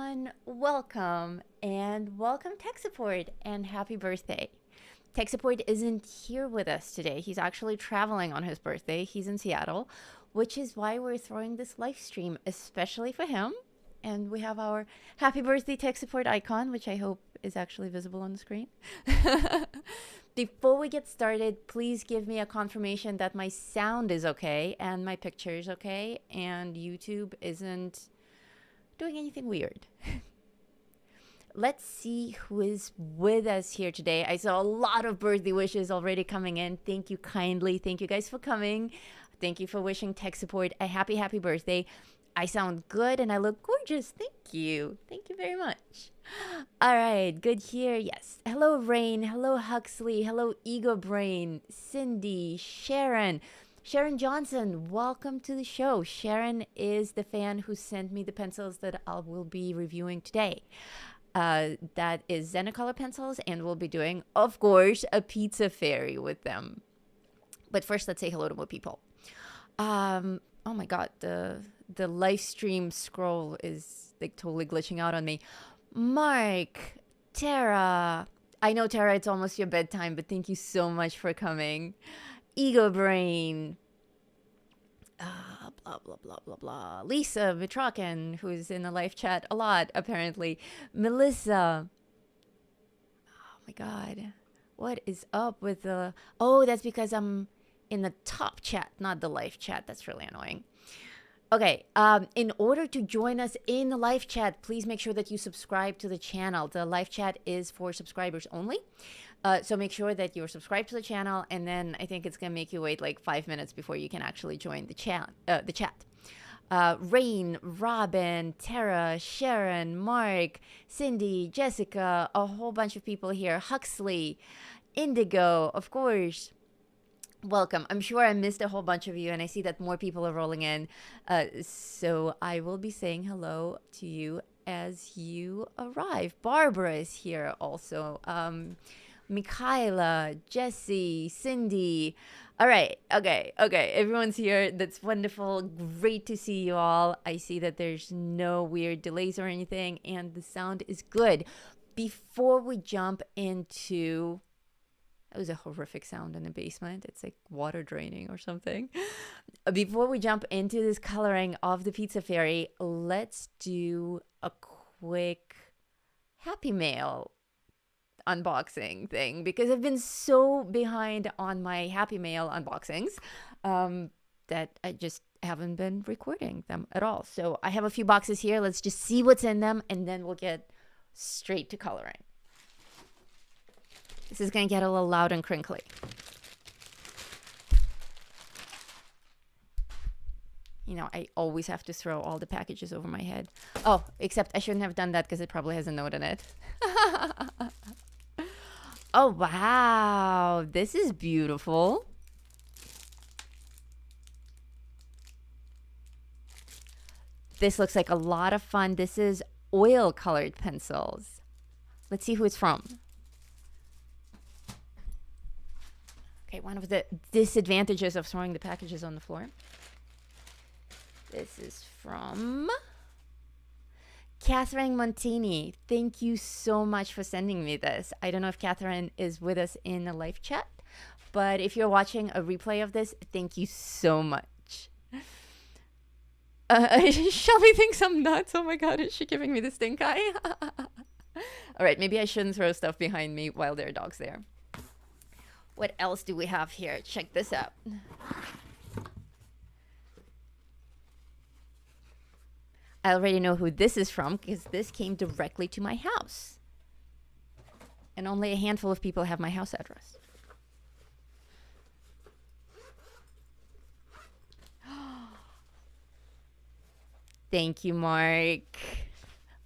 everyone, welcome and welcome Tek Support and happy birthday. Tek Support isn't here with us today. He's actually traveling on his birthday. He's in Seattle, which is why we're throwing this live stream especially for him. And we have our happy birthday Tek Support icon, which I hope is actually visible on the screen. Before we get started, please give me a confirmation that my sound is okay and my picture is okay and YouTube isn't doing anything weird. Let's see who is with us here today. I saw a lot of birthday wishes already coming in. Thank you kindly. Thank you guys for coming. Thank you for wishing Tek Support a happy birthday. I sound good and I look gorgeous. Thank you. Thank you very much. All right, good here. Yes. Hello, Rain. Hello, Huxley. Hello, Ego Brain. Cindy, Sharon. Sharon Johnson, welcome to the show. Sharon is the fan who sent me the pencils that I will be reviewing today. That is Zenacolor pencils, and we'll be doing, of course, a pizza fairy with them. But first, let's say hello to more people. Oh my God, the live stream scroll is like totally glitching out on me. Mark, Tara. I know, Tara, it's almost your bedtime, but thank you so much for coming. Ego Brain, blah, blah, blah, blah, blah. Lisa Mitrokhin, who's in the live chat a lot, apparently. Melissa. Oh, my God. What is up with the... Oh, that's because I'm in the top chat, not the live chat. That's really annoying. Okay, in order to join us in the live chat, please make sure that you subscribe to the channel. The live chat is for subscribers only. So make sure that you're subscribed to the channel, and then I think it's going to make you wait like 5 minutes before you can actually join the chat. Rain, Robin, Tara, Sharon, Mark, Cindy, Jessica, a whole bunch of people here. Huxley, Indigo, of course. Welcome. I'm sure I missed a whole bunch of you, and I see that more people are rolling in. So I will be saying hello to you as you arrive. Barbara is here also. Michaela, Jesse, Cindy. All right. Okay. Everyone's here. That's wonderful. Great to see you all. I see that there's no weird delays or anything, and the sound is good. Before we jump into... That was a horrific sound in the basement. It's like water draining or something. Before we jump into this coloring of the Pizza Fairy, let's do a quick Happy Mail unboxing thing, because I've been so behind on my Happy Mail unboxings that I just haven't been recording them at all. So I have a few boxes here. Let's just see what's in them, and then we'll get straight to coloring. This is going to get a little loud and crinkly. You know, I always have to throw all the packages over my head. Oh, except I shouldn't have done that because it probably has a note in it. Oh, wow. This is beautiful. This looks like a lot of fun. This is oil-colored pencils. Let's see who it's from. Okay, one of the disadvantages of throwing the packages on the floor. This is from Catherine Montini. Thank you so much for sending me this. I don't know if Catherine is with us in the live chat, but if you're watching a replay of this, thank you so much. Shelby thinks I'm nuts. Oh my God, is she giving me the stink eye? All right, maybe I shouldn't throw stuff behind me while there are dogs there. What else do we have here? Check this out. I already know who this is from because this came directly to my house. And only a handful of people have my house address. Thank you, Mark.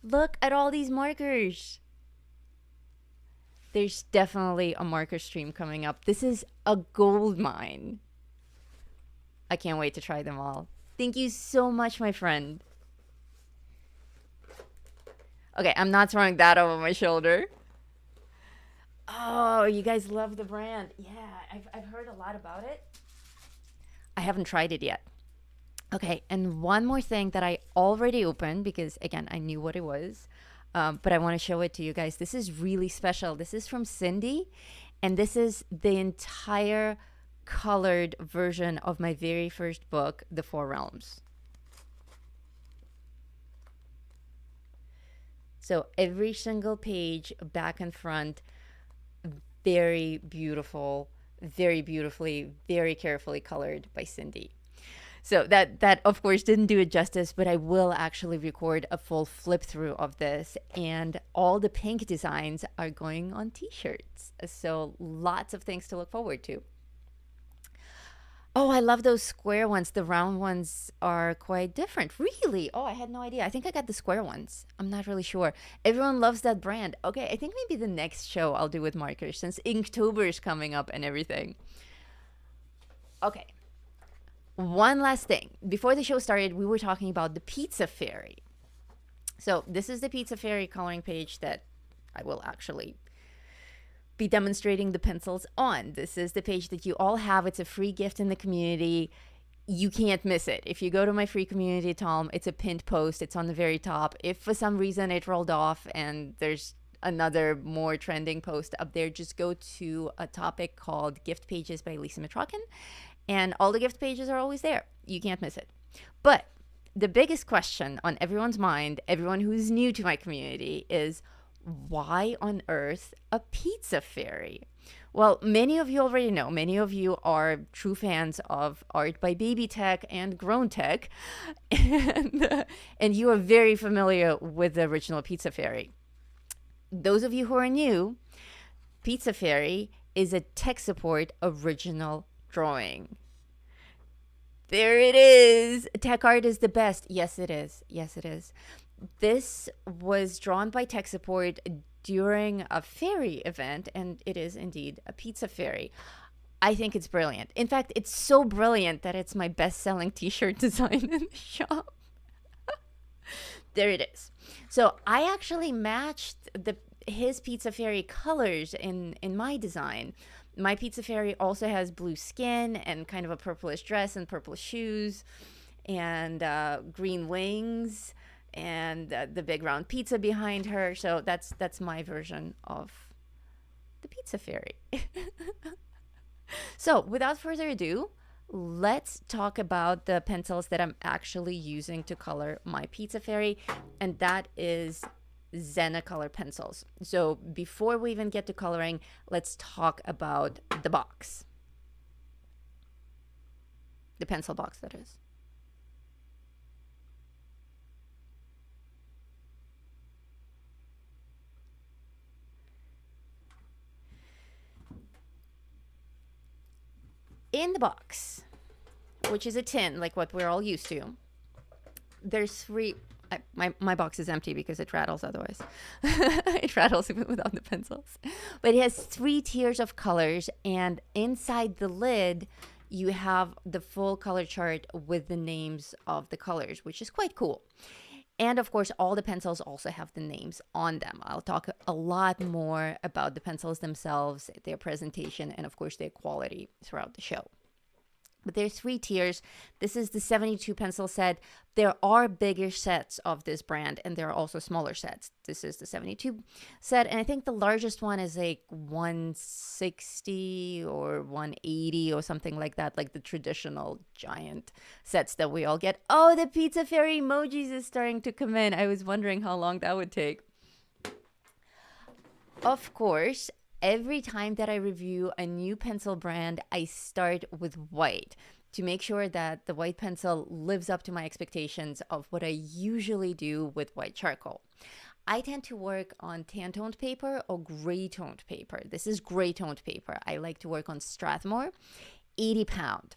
Look at all these markers. There's definitely a marker stream coming up. This is a gold mine. I can't wait to try them all. Thank you so much, my friend. Okay, I'm not throwing that over my shoulder. Oh, you guys love the brand. Yeah, I've heard a lot about it. I haven't tried it yet. Okay, and one more thing that I already opened because, again, I knew what it was, but I want to show it to you guys. This is really special. This is from Cindy, and this is the entire colored version of my very first book, The Four Realms. So every single page, back and front, very beautiful, very beautifully, very carefully colored by Cindy. So that of course didn't do it justice, but I will actually record a full flip through of this, and all the pink designs are going on t-shirts. So lots of things to look forward to. Oh, I love those square ones. The round ones are quite different. Really? Oh, I had no idea. I think I got the square ones. I'm not really sure. Everyone loves that brand. Okay, I think maybe the next show I'll do with markers since Inktober is coming up and everything. Okay. One last thing. Before the show started, we were talking about the Pizza Fairy. So this is the Pizza Fairy coloring page that I will actually be demonstrating the pencils on. This is the page that you all have. It's a free gift in the community. You can't miss it. If you go to my free community, Tom, it's a pinned post. It's on the very top. If for some reason it rolled off and there's another more trending post up there, just go to a topic called Gift Pages by Lisa Mitrokhin, and all the gift pages are always there. You can't miss it. But the biggest question on everyone's mind, everyone who's new to my community, is why on earth a pizza fairy? Well, many of you already know. Many of you are true fans of art by Baby Tek and Grown Tek, and you are very familiar with the original Pizza Fairy. Those of you who are new, Pizza Fairy is a Tek Support original drawing. There it is. Tek art is the best. Yes, it is. Yes, it is. This was drawn by Tek Support during a fairy event, and it is indeed a pizza fairy. I think it's brilliant. In fact, it's so brilliant that it's my best-selling t-shirt design in the shop. There it is. So I actually matched his pizza fairy colors in my design. My pizza fairy also has blue skin and kind of a purplish dress and purple shoes and green wings and the big round pizza behind her. So that's my version of the pizza fairy. So without further ado, let's talk about the pencils that I'm actually using to color my pizza fairy, and that is Zenacolor pencils. So before we even get to coloring, let's talk about the box. The pencil box, that is. In the box, which is a tin, like what we're all used to, there's three. My box is empty because it rattles otherwise. It rattles even without the pencils. But it has 3 tiers of colors, and inside the lid, you have the full color chart with the names of the colors, which is quite cool. And of course, all the pencils also have the names on them. I'll talk a lot more about the pencils themselves, their presentation, and of course, their quality throughout the show. But there's 3 tiers. This is the 72 pencil set. There are bigger sets of this brand, and there are also smaller sets. This is the 72 set, and I think the largest one is like 160 or 180 or something like that, like the traditional giant sets that we all get. Oh, the Pizza Fairy emojis is starting to come in. I was wondering how long that would take. Of course, every time that I review a new pencil brand, I start with white to make sure that the white pencil lives up to my expectations of what I usually do with white charcoal. I tend to work on tan-toned paper or gray-toned paper. This is gray-toned paper. I like to work on Strathmore, 80 pound.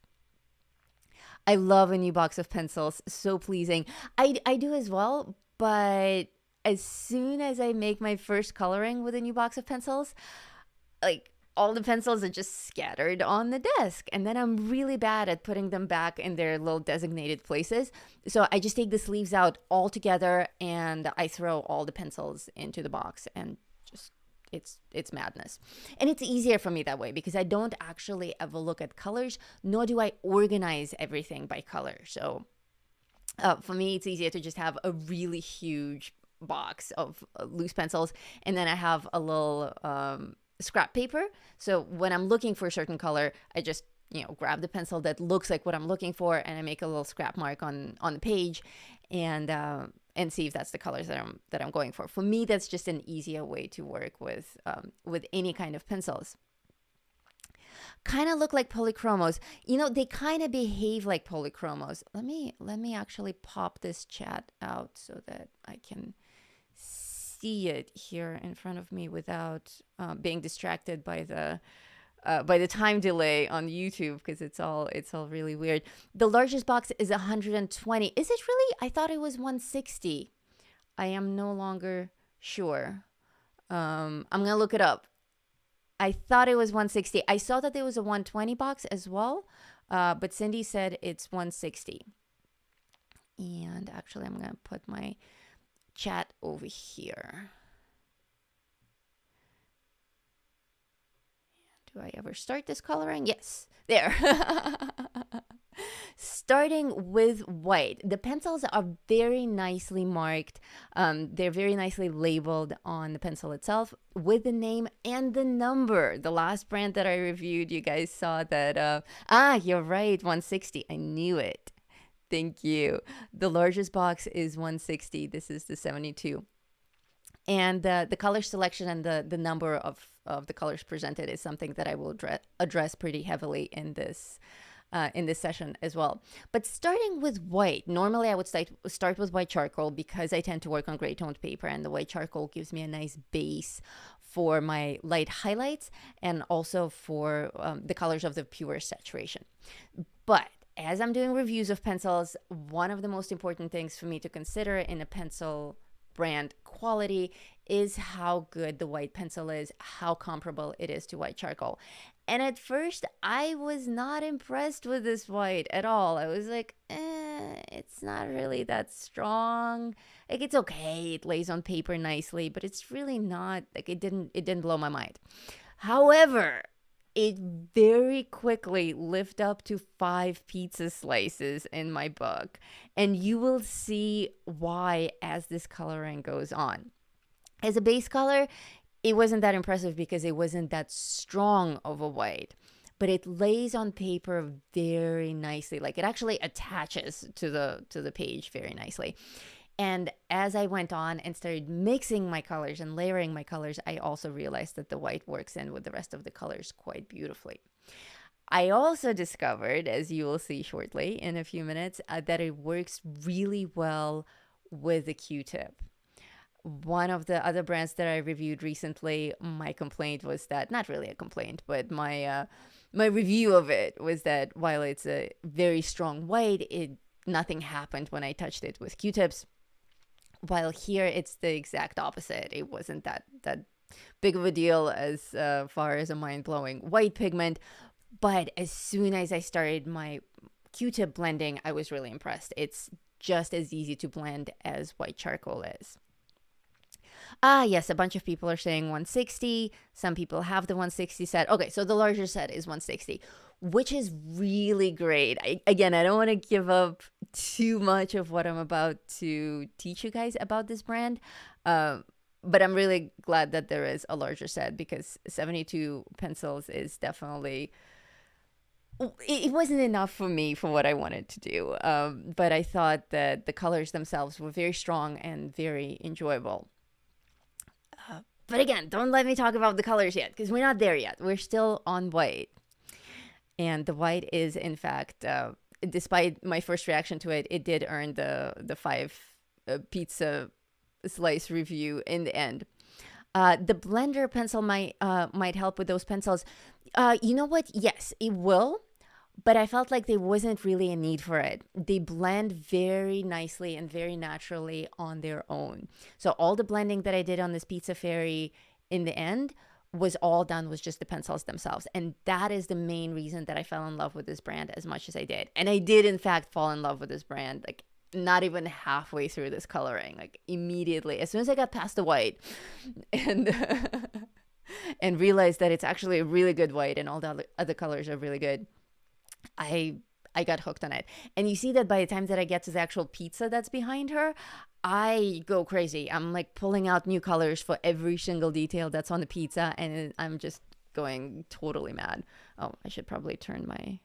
I love a new box of pencils. So pleasing. I do as well, but as soon as I make my first coloring with a new box of pencils, like all the pencils are just scattered on the desk, and then I'm really bad at putting them back in their little designated places. So I just take the sleeves out all together and I throw all the pencils into the box, and just it's madness. And it's easier for me that way because I don't actually ever look at colors, nor do I organize everything by color. So For me, it's easier to just have a really huge box of loose pencils, and then I have a little scrap paper. So when I'm looking for a certain color, I just grab the pencil that looks like what I'm looking for, and I make a little scrap mark on the page, and see if that's the colors that I'm going for. For me, that's just an easier way to work with any kind of pencils. Kind of look like polychromos. They kind of behave like polychromos. Let me actually pop this chat out so that I can see it here in front of me without being distracted by the time delay on YouTube, because it's all really weird. The largest box is 120. Is it really? I thought it was 160. I am no longer sure. I'm gonna look it up. I thought it was 160. I saw that there was a 120 box as well, but Cindy said it's 160. And actually, I'm going to put my chat over here. Do I ever start this coloring? Yes, there. Starting with white. The pencils are very nicely marked. They're very nicely labeled on the pencil itself with the name and the number. The last brand that I reviewed, you guys saw that. You're right, 160. I knew it. Thank you. The largest box is 160. This is the 72. And the color selection and the number of the colors presented is something that I will address pretty heavily in this session as well. But starting with white, normally I would start with white charcoal because I tend to work on gray toned paper, and the white charcoal gives me a nice base for my light highlights and also for the colors of the pure saturation. But as I'm doing reviews of pencils, one of the most important things for me to consider in a pencil brand quality is how good the white pencil is, how comparable it is to white charcoal. And at first, I was not impressed with this white at all. I was like, it's not really that strong. Like, it's okay. It lays on paper nicely, but it's really not, like, it didn't blow my mind. However, it very quickly lived up to 5 pizza slices in my book. And you will see why as this coloring goes on. As a base color, it wasn't that impressive because it wasn't that strong of a white, but it lays on paper very nicely. Like, it actually attaches to the page very nicely. And as I went on and started mixing my colors and layering my colors, I also realized that the white works in with the rest of the colors quite beautifully. I also discovered, as you will see shortly in a few minutes, that it works really well with the Q-tip. One of the other brands that I reviewed recently, my complaint was that, not really a complaint, but my review of it was that while it's a very strong white, nothing happened when I touched it with Q-tips. While here, it's the exact opposite. It wasn't that big of a deal as far as a mind-blowing white pigment. But as soon as I started my Q-tip blending, I was really impressed. It's just as easy to blend as white charcoal is. Yes, a bunch of people are saying 160. Some people have the 160 set. Okay, so the larger set is 160, which is really great. I don't want to give up too much of what I'm about to teach you guys about this brand, but I'm really glad that there is a larger set, because 72 pencils is definitely... It wasn't enough for me for what I wanted to do, but I thought that the colors themselves were very strong and very enjoyable. But again, don't let me talk about the colors yet, because we're not there yet. We're still on white. And the white is, in fact, despite my first reaction to it, it did earn the 5 pizza slice review in the end. The blender pencil might help with those pencils. You know what? Yes, it will. But I felt like there wasn't really a need for it. They blend very nicely and very naturally on their own. So all the blending that I did on this Pizza Fairy in the end was all done with just the pencils themselves. And that is the main reason that I fell in love with this brand as much as I did. And I did, in fact, fall in love with this brand, like, not even halfway through this coloring, like, immediately. As soon as I got past the white and realized that it's actually a really good white and all the other colors are really good, I I got hooked on it. And you see that by the time that I get to the actual pizza that's behind her, I go crazy. I'm like pulling out new colors for every single detail that's on the pizza, and I'm just going totally mad. Oh, I should probably turn my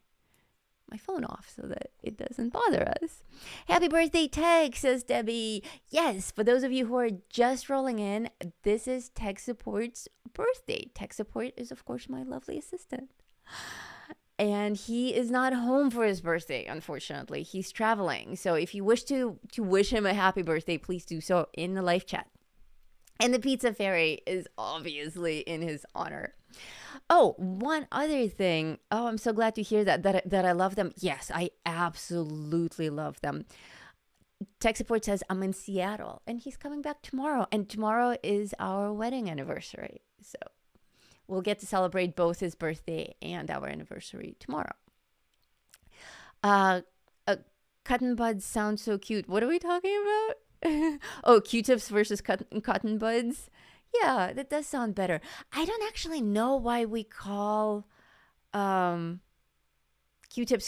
phone off so that it doesn't bother us. Happy birthday, Tek, says Debbie. Yes, for those of you who are just rolling in, this is Tek Support's birthday. Tek Support is, of course, my lovely assistant. And he is not home for his birthday, unfortunately. He's traveling. So if you wish to wish him a happy birthday, please do so in the live chat. And the pizza fairy is obviously in his honor. Oh, one other thing. Oh, I'm so glad to hear that I love them. Yes, I absolutely love them. Tek Support says, I'm in Seattle, and he's coming back tomorrow. And tomorrow is our wedding anniversary. So we'll get to celebrate both his birthday and our anniversary tomorrow. Cotton buds sound so cute. What are we talking about? Oh, Q-tips versus cotton buds. Yeah, that does sound better. I don't actually know why we call Q-tips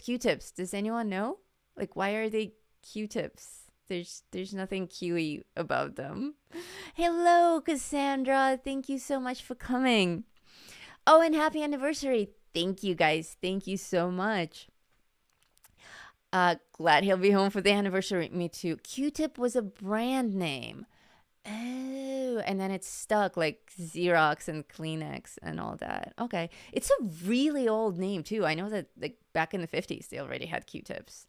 Q-tips. Does anyone know? Like, why are they Q-tips? There's nothing Q-y about them. Hello, Cassandra. Thank you so much for coming. Oh, and happy anniversary. Thank you, guys. Thank you so much. Glad he'll be home for the anniversary. Me too. Q-tip was a brand name. Oh, and then it's stuck like Xerox and Kleenex and all that. Okay. It's a really old name too. I know that like back in the 50s they already had Q-tips.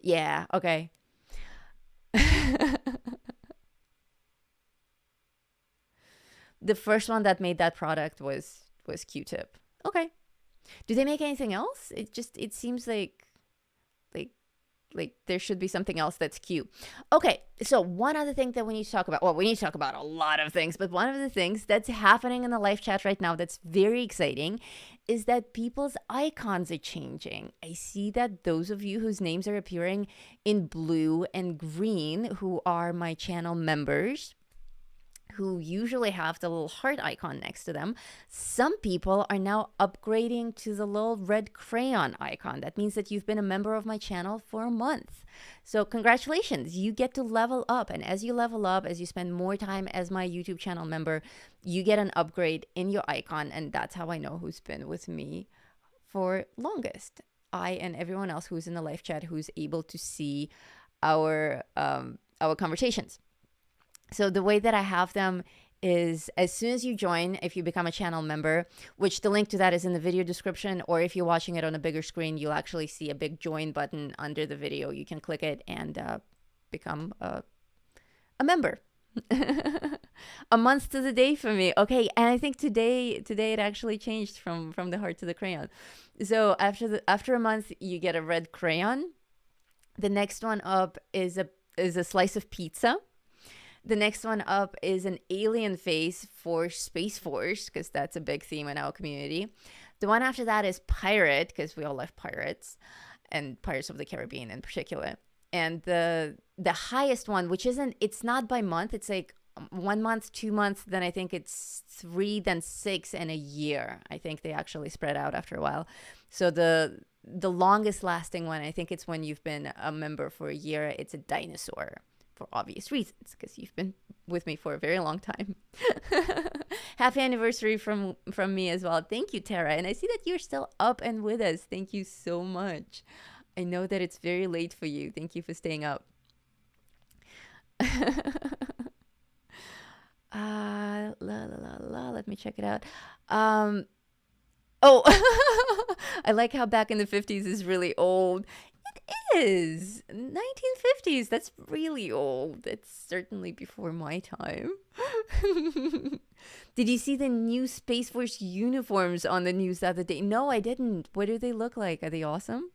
Yeah, okay. The first one that made that product was Q-tip. Okay. Do they make anything else? It seems like there should be something else that's Q. Okay, so one other thing that we need to talk about. Well, we need to talk about a lot of things, but one of the things that's happening in the live chat right now that's very exciting is that people's icons are changing. I see that those of you whose names are appearing in blue and green, who are my channel members, who usually have the little heart icon next to them, some people are now upgrading to the little red crayon icon. That means that you've been a member of my channel for a month. So congratulations, you get to level up. And as you level up, as you spend more time as my YouTube channel member, you get an upgrade in your icon. And that's how I know who's been with me for longest. I and everyone else who's in the live chat who's able to see our conversations. So the way that I have them is as soon as you join, if you become a channel member, which the link to that is in the video description, or if you're watching it on a bigger screen, you'll actually see a big join button under the video. You can click it and become a member. A month to the day for me. Okay, and I think today it actually changed from the heart to the crayon. So after a month, you get a red crayon. The next one up is a slice of pizza. The next one up is an alien face for Space Force, because that's a big theme in our community. The one after that is pirate, because we all love pirates, and Pirates of the Caribbean in particular. And the highest one, which it's not by month, it's like 1 month, 2 months, then I think it's 3, then 6, and a year. I think they actually spread out after a while. So the longest lasting one, I think it's when you've been a member for a year, it's a dinosaur. For obvious reasons, because you've been with me for a very long time. Happy anniversary from me as well. Thank you, Tara. And I see that you're still up and with us. Thank you so much. I know that it's very late for you. Thank you for staying up. Let me check it out. Oh, I like how back in the 50s is really old. It is 1950s. That's really old. It's certainly before my time. Did you see the new Space Force uniforms on the news the other day? No, I didn't. What do they look like? Are they awesome?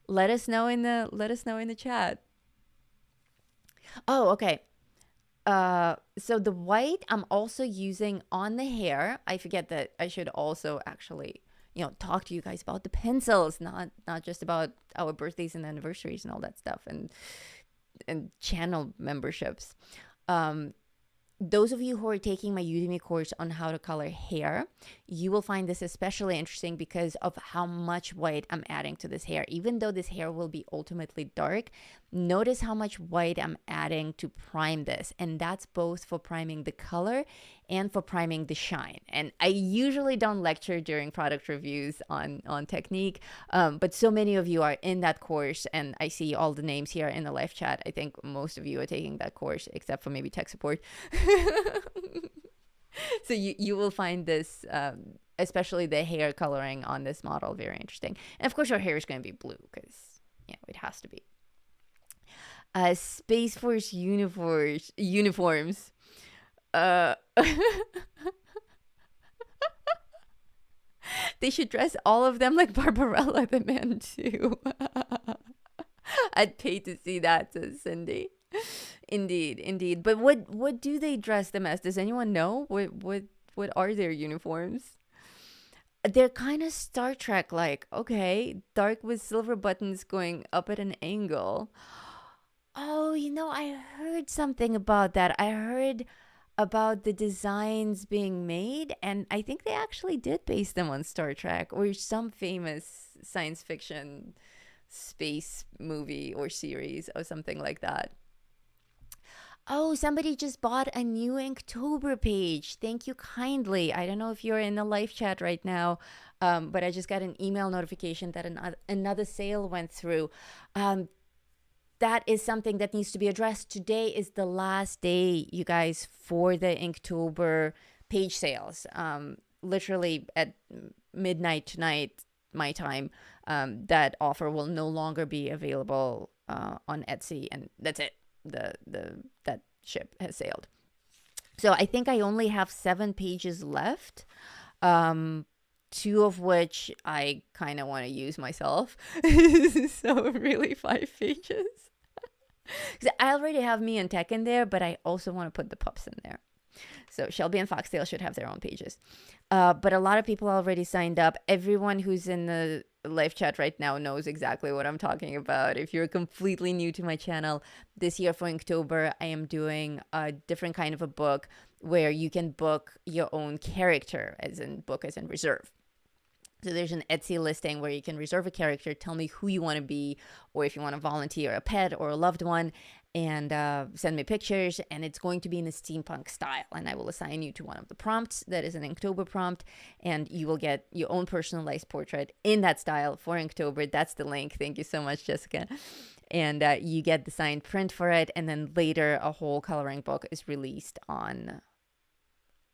Let us know in the chat. Oh, okay. So the white I'm also using on the hair. I forget that I should also actually talk to you guys about the pencils, not just about our birthdays and anniversaries and all that stuff, and channel memberships. Those of you who are taking my Udemy course on how to color hair, you will find this especially interesting because of how much white I'm adding to this hair. Even though this hair will be ultimately dark, notice how much white I'm adding to prime this. And that's both for priming the color and for priming the shine. And I usually don't lecture during product reviews on technique, but so many of you are in that course, and I see all the names here in the live chat. I think most of you are taking that course, except for maybe Tek Support. So you will find this, especially the hair coloring on this model, very interesting. And of course, your hair is going to be blue because, it has to be. Space Force uniforms. They should dress all of them like Barbarella the man too. I'd pay to see that, says Cindy. Indeed. But what do they dress them as? Does anyone know? What are their uniforms? They're kind of Star Trek like. Okay, dark with silver buttons going up at an angle. Oh, I heard something about that. I heard about the designs being made, and I think they actually did base them on Star Trek or some famous science fiction space movie or series or something like that. Oh, somebody just bought a new Inktober page. Thank you kindly. I don't know if you're in the live chat right now, but I just got an email notification that another sale went through. That is something that needs to be addressed. Today is the last day, you guys, for the Inktober page sales. Literally at midnight tonight, my time, that offer will no longer be available on Etsy, and that's it. That ship has sailed. So I think I only have 7 pages left. 2 of which I kind of want to use myself. So really 5 pages. Because I already have me and Tek in there, but I also want to put the pups in there. So Shelby and Foxtail should have their own pages. But a lot of people already signed up. Everyone who's in the live chat right now knows exactly what I'm talking about. If you're completely new to my channel, this year for Inktober, I am doing a different kind of a book where you can book your own character, as in reserve. So there's an Etsy listing where you can reserve a character, tell me who you want to be, or if you want to volunteer a pet or a loved one, and send me pictures. And it's going to be in a steampunk style. And I will assign you to one of the prompts that is an Inktober prompt, and you will get your own personalized portrait in that style for Inktober. That's the link. Thank you so much, Jessica. And you get the signed print for it. And then later, a whole coloring book is released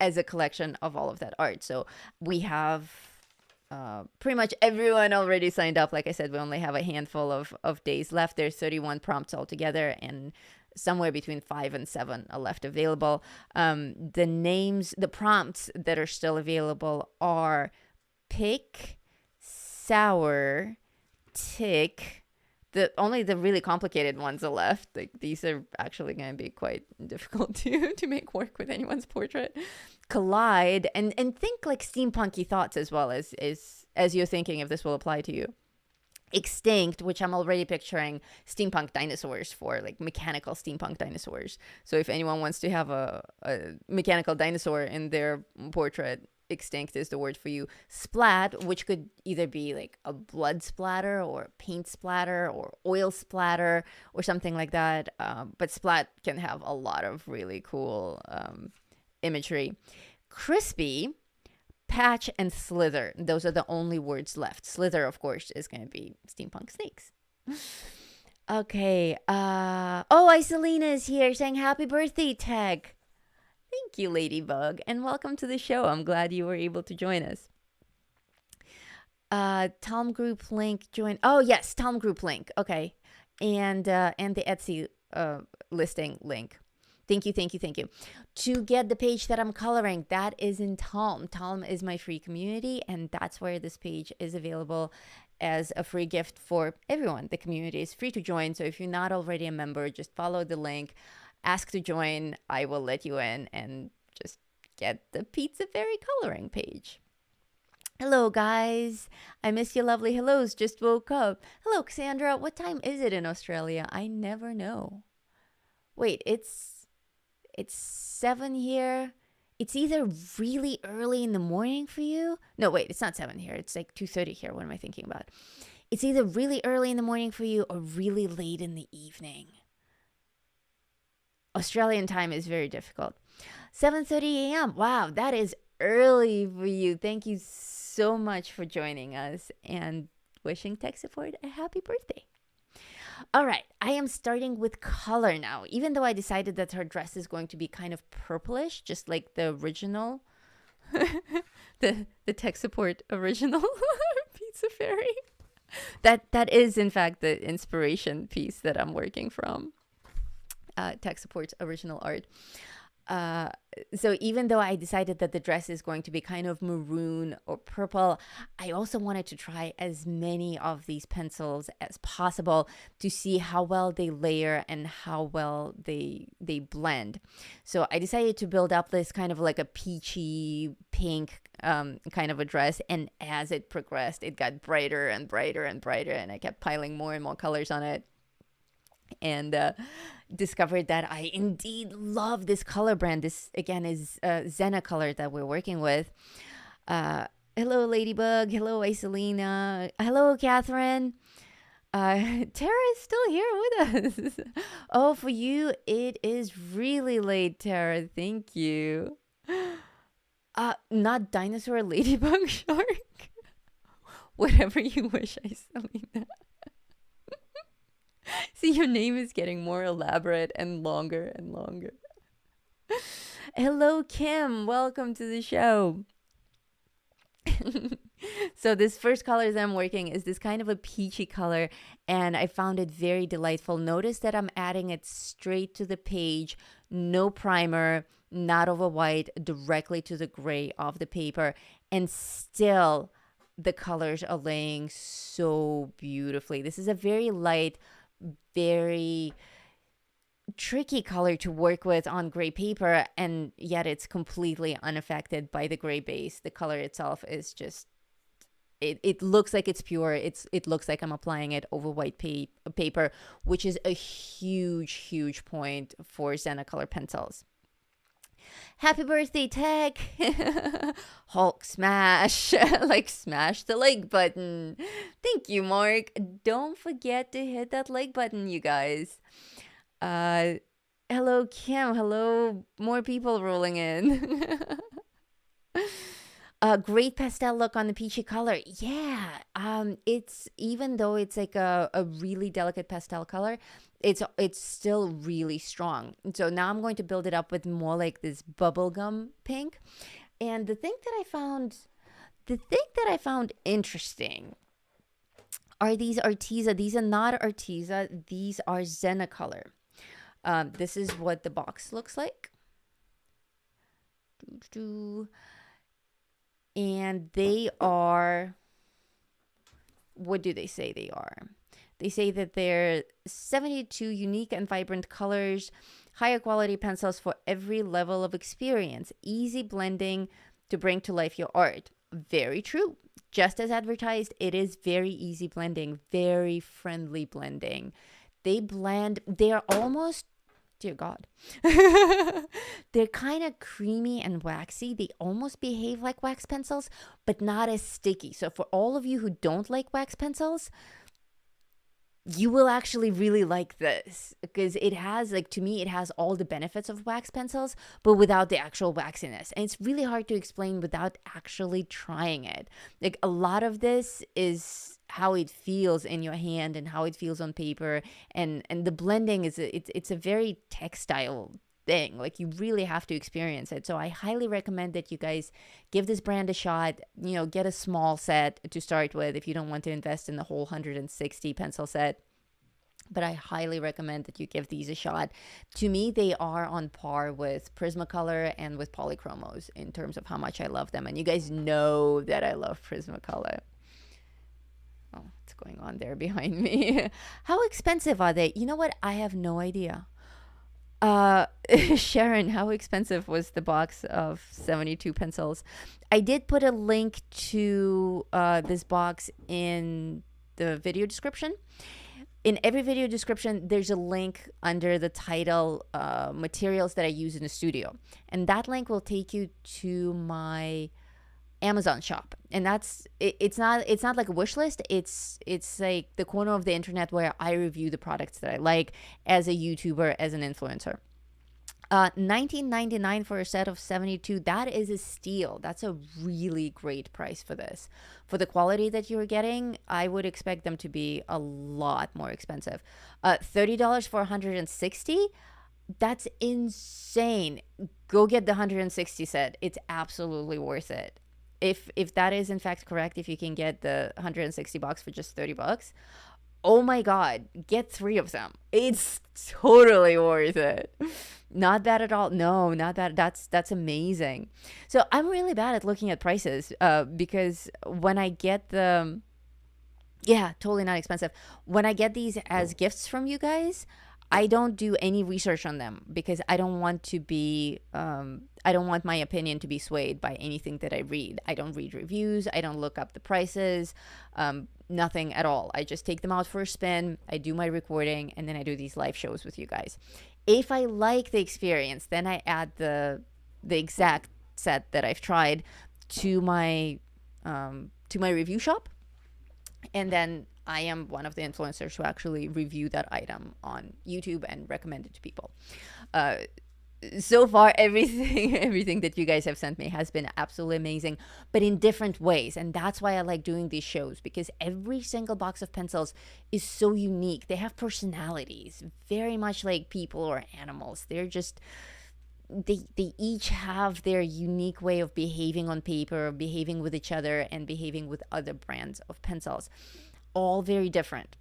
as a collection of all of that art. So we have pretty much everyone already signed up. Like I said, we only have a handful of days left. There's 31 prompts altogether, and somewhere between 5 and 7 are left available. The prompts that are still available are pick, sour, tick. Only the really complicated ones are left. Like, these are actually going to be quite difficult to make work with anyone's portrait. Collide, and think like steampunky thoughts as well, as you're thinking if this will apply to you. Extinct, which I'm already picturing steampunk dinosaurs for, like mechanical steampunk dinosaurs. So if anyone wants to have a mechanical dinosaur in their portrait, extinct is the word for you. Splat, which could either be like a blood splatter or paint splatter or oil splatter or something like that. But splat can have a lot of really cool imagery. Crispy, patch, and slither. Those are the only words left. Slither, of course, is going to be steampunk snakes. Okay. Iselina is here saying happy birthday, Tek. Thank you, Ladybug, and welcome to the show. I'm glad you were able to join us. Tom Group link join. Oh yes, Tom Group link. Okay, and the Etsy listing link. Thank you. To get the page that I'm coloring, that is in Tom. Tom is my free community, and that's where this page is available as a free gift for everyone. The community is free to join, so if you're not already a member, just follow the link. Ask to join, I will let you in and just get the Pizza Fairy coloring page. Hello, guys. I miss your lovely hellos. Just woke up. Hello, Cassandra. What time is it in Australia? I never know. Wait, it's 7 here. It's either really early in the morning for you. No, wait, it's not 7 here. It's like 2:30 here. What am I thinking about? It's either really early in the morning for you or really late in the evening. Australian time is very difficult. 7:30 a.m. Wow, that is early for you. Thank you so much for joining us and wishing Tek Support a happy birthday. All right, I am starting with color now. Even though I decided that her dress is going to be kind of purplish, just like the original, the Tek Support original Pizza Fairy. That is in fact the inspiration piece that I'm working from. Tek Support's original art. So even though I decided that the dress is going to be kind of maroon or purple, I also wanted to try as many of these pencils as possible to see how well they layer and how well they blend. So I decided to build up this kind of like a peachy pink kind of a dress, and as it progressed, it got brighter and brighter and brighter, and I kept piling more and more colors on it. And discovered that I indeed love this color brand. This again is Zenacolor that we're working with. Hello Ladybug, hello Iselina, hello Catherine. Tara is still here with us. Oh, for you it is really late, Tara. Thank you. Not dinosaur, ladybug, shark. Whatever you wish, Iselina. See, your name is getting more elaborate and longer and longer. Hello, Kim. Welcome to the show. So this first color that I'm working is this kind of a peachy color, and I found it very delightful. Notice that I'm adding it straight to the page, no primer, not over white, directly to the gray of the paper, and still the colors are laying so beautifully. This is a very light, very tricky color to work with on gray paper, and yet it's completely unaffected by the gray base. The color itself is just, it looks like it's pure. It looks like I'm applying it over white paper, which is a huge point for Zenacolor pencils. Happy birthday, Tek! Hulk smash. Like, smash the like button. Thank you, Mark. Don't forget to hit that like button, you guys. Hello, Kim. Hello, more people rolling in. Great pastel look on the peachy color. Yeah. It's, even though it's like a really delicate pastel color, it's still really strong. So now I'm going to build it up with more like this bubblegum pink. And the thing that I found interesting are these Arteza. These are not Arteza. These are Zenacolor. This is what the box looks like. And they are, what do they say they are? They say that they're 72 unique and vibrant colors, higher quality pencils for every level of experience, easy blending to bring to life your art. Very true. Just as advertised, it is very easy blending, very friendly blending. They blend, they're almost, dear God, they're kind of creamy and waxy. They almost behave like wax pencils, but not as sticky. So for all of you who don't like wax pencils, you will actually really like this, because it has, like, to me, it has all the benefits of wax pencils, but without the actual waxiness. And it's really hard to explain without actually trying it. Like, a lot of this is how it feels in your hand and how it feels on paper. And the blending is, it's a very textile thing. Like, you really have to experience it. So I highly recommend that you guys give this brand a shot. You know, get a small set to start with if you don't want to invest in the whole 160 pencil set. But I highly recommend that you give these a shot. To me, they are on par with Prismacolor and with Polychromos in terms of how much I love them. And you guys know that I love Prismacolor. Oh, what's going on there behind me? How expensive are they? You know what? I have no idea. Sharon, how expensive was the box of 72 pencils? I did put a link to this box in the video description. In every video description, there's a link under the title, materials that I use in the studio. And that link will take you to my Amazon shop. And it's not like a wish list. It's like the corner of the internet where I review the products that I like as a YouTuber, as an influencer. $19.99 for a set of 72. That is a steal. That's a really great price for this. For the quality that you're getting, I would expect them to be a lot more expensive. $30 for 160. That's insane. Go get the 160 set. It's absolutely worth it. If that is in fact correct, if you can get the 160 bucks for just 30 bucks, oh my God, get 3 of them. It's totally worth it. Not bad at all. No, not bad. That's amazing. So I'm really bad at looking at prices, because when I get the, yeah, totally not expensive. When I get these as gifts from you guys, I don't do any research on them because I don't want to be, I don't want my opinion to be swayed by anything that I read. I don't read reviews. I don't look up the prices, nothing at all. I just take them out for a spin. I do my recording, and then I do these live shows with you guys. If I like the experience, then I add the exact set that I've tried to my review shop, and then I am one of the influencers who actually review that item on YouTube and recommend it to people. So far, everything that you guys have sent me has been absolutely amazing, but in different ways. And that's why I like doing these shows, because every single box of pencils is so unique. They have personalities, very much like people or animals. They're just, they each have their unique way of behaving on paper, behaving with each other, and behaving with other brands of pencils. All very different.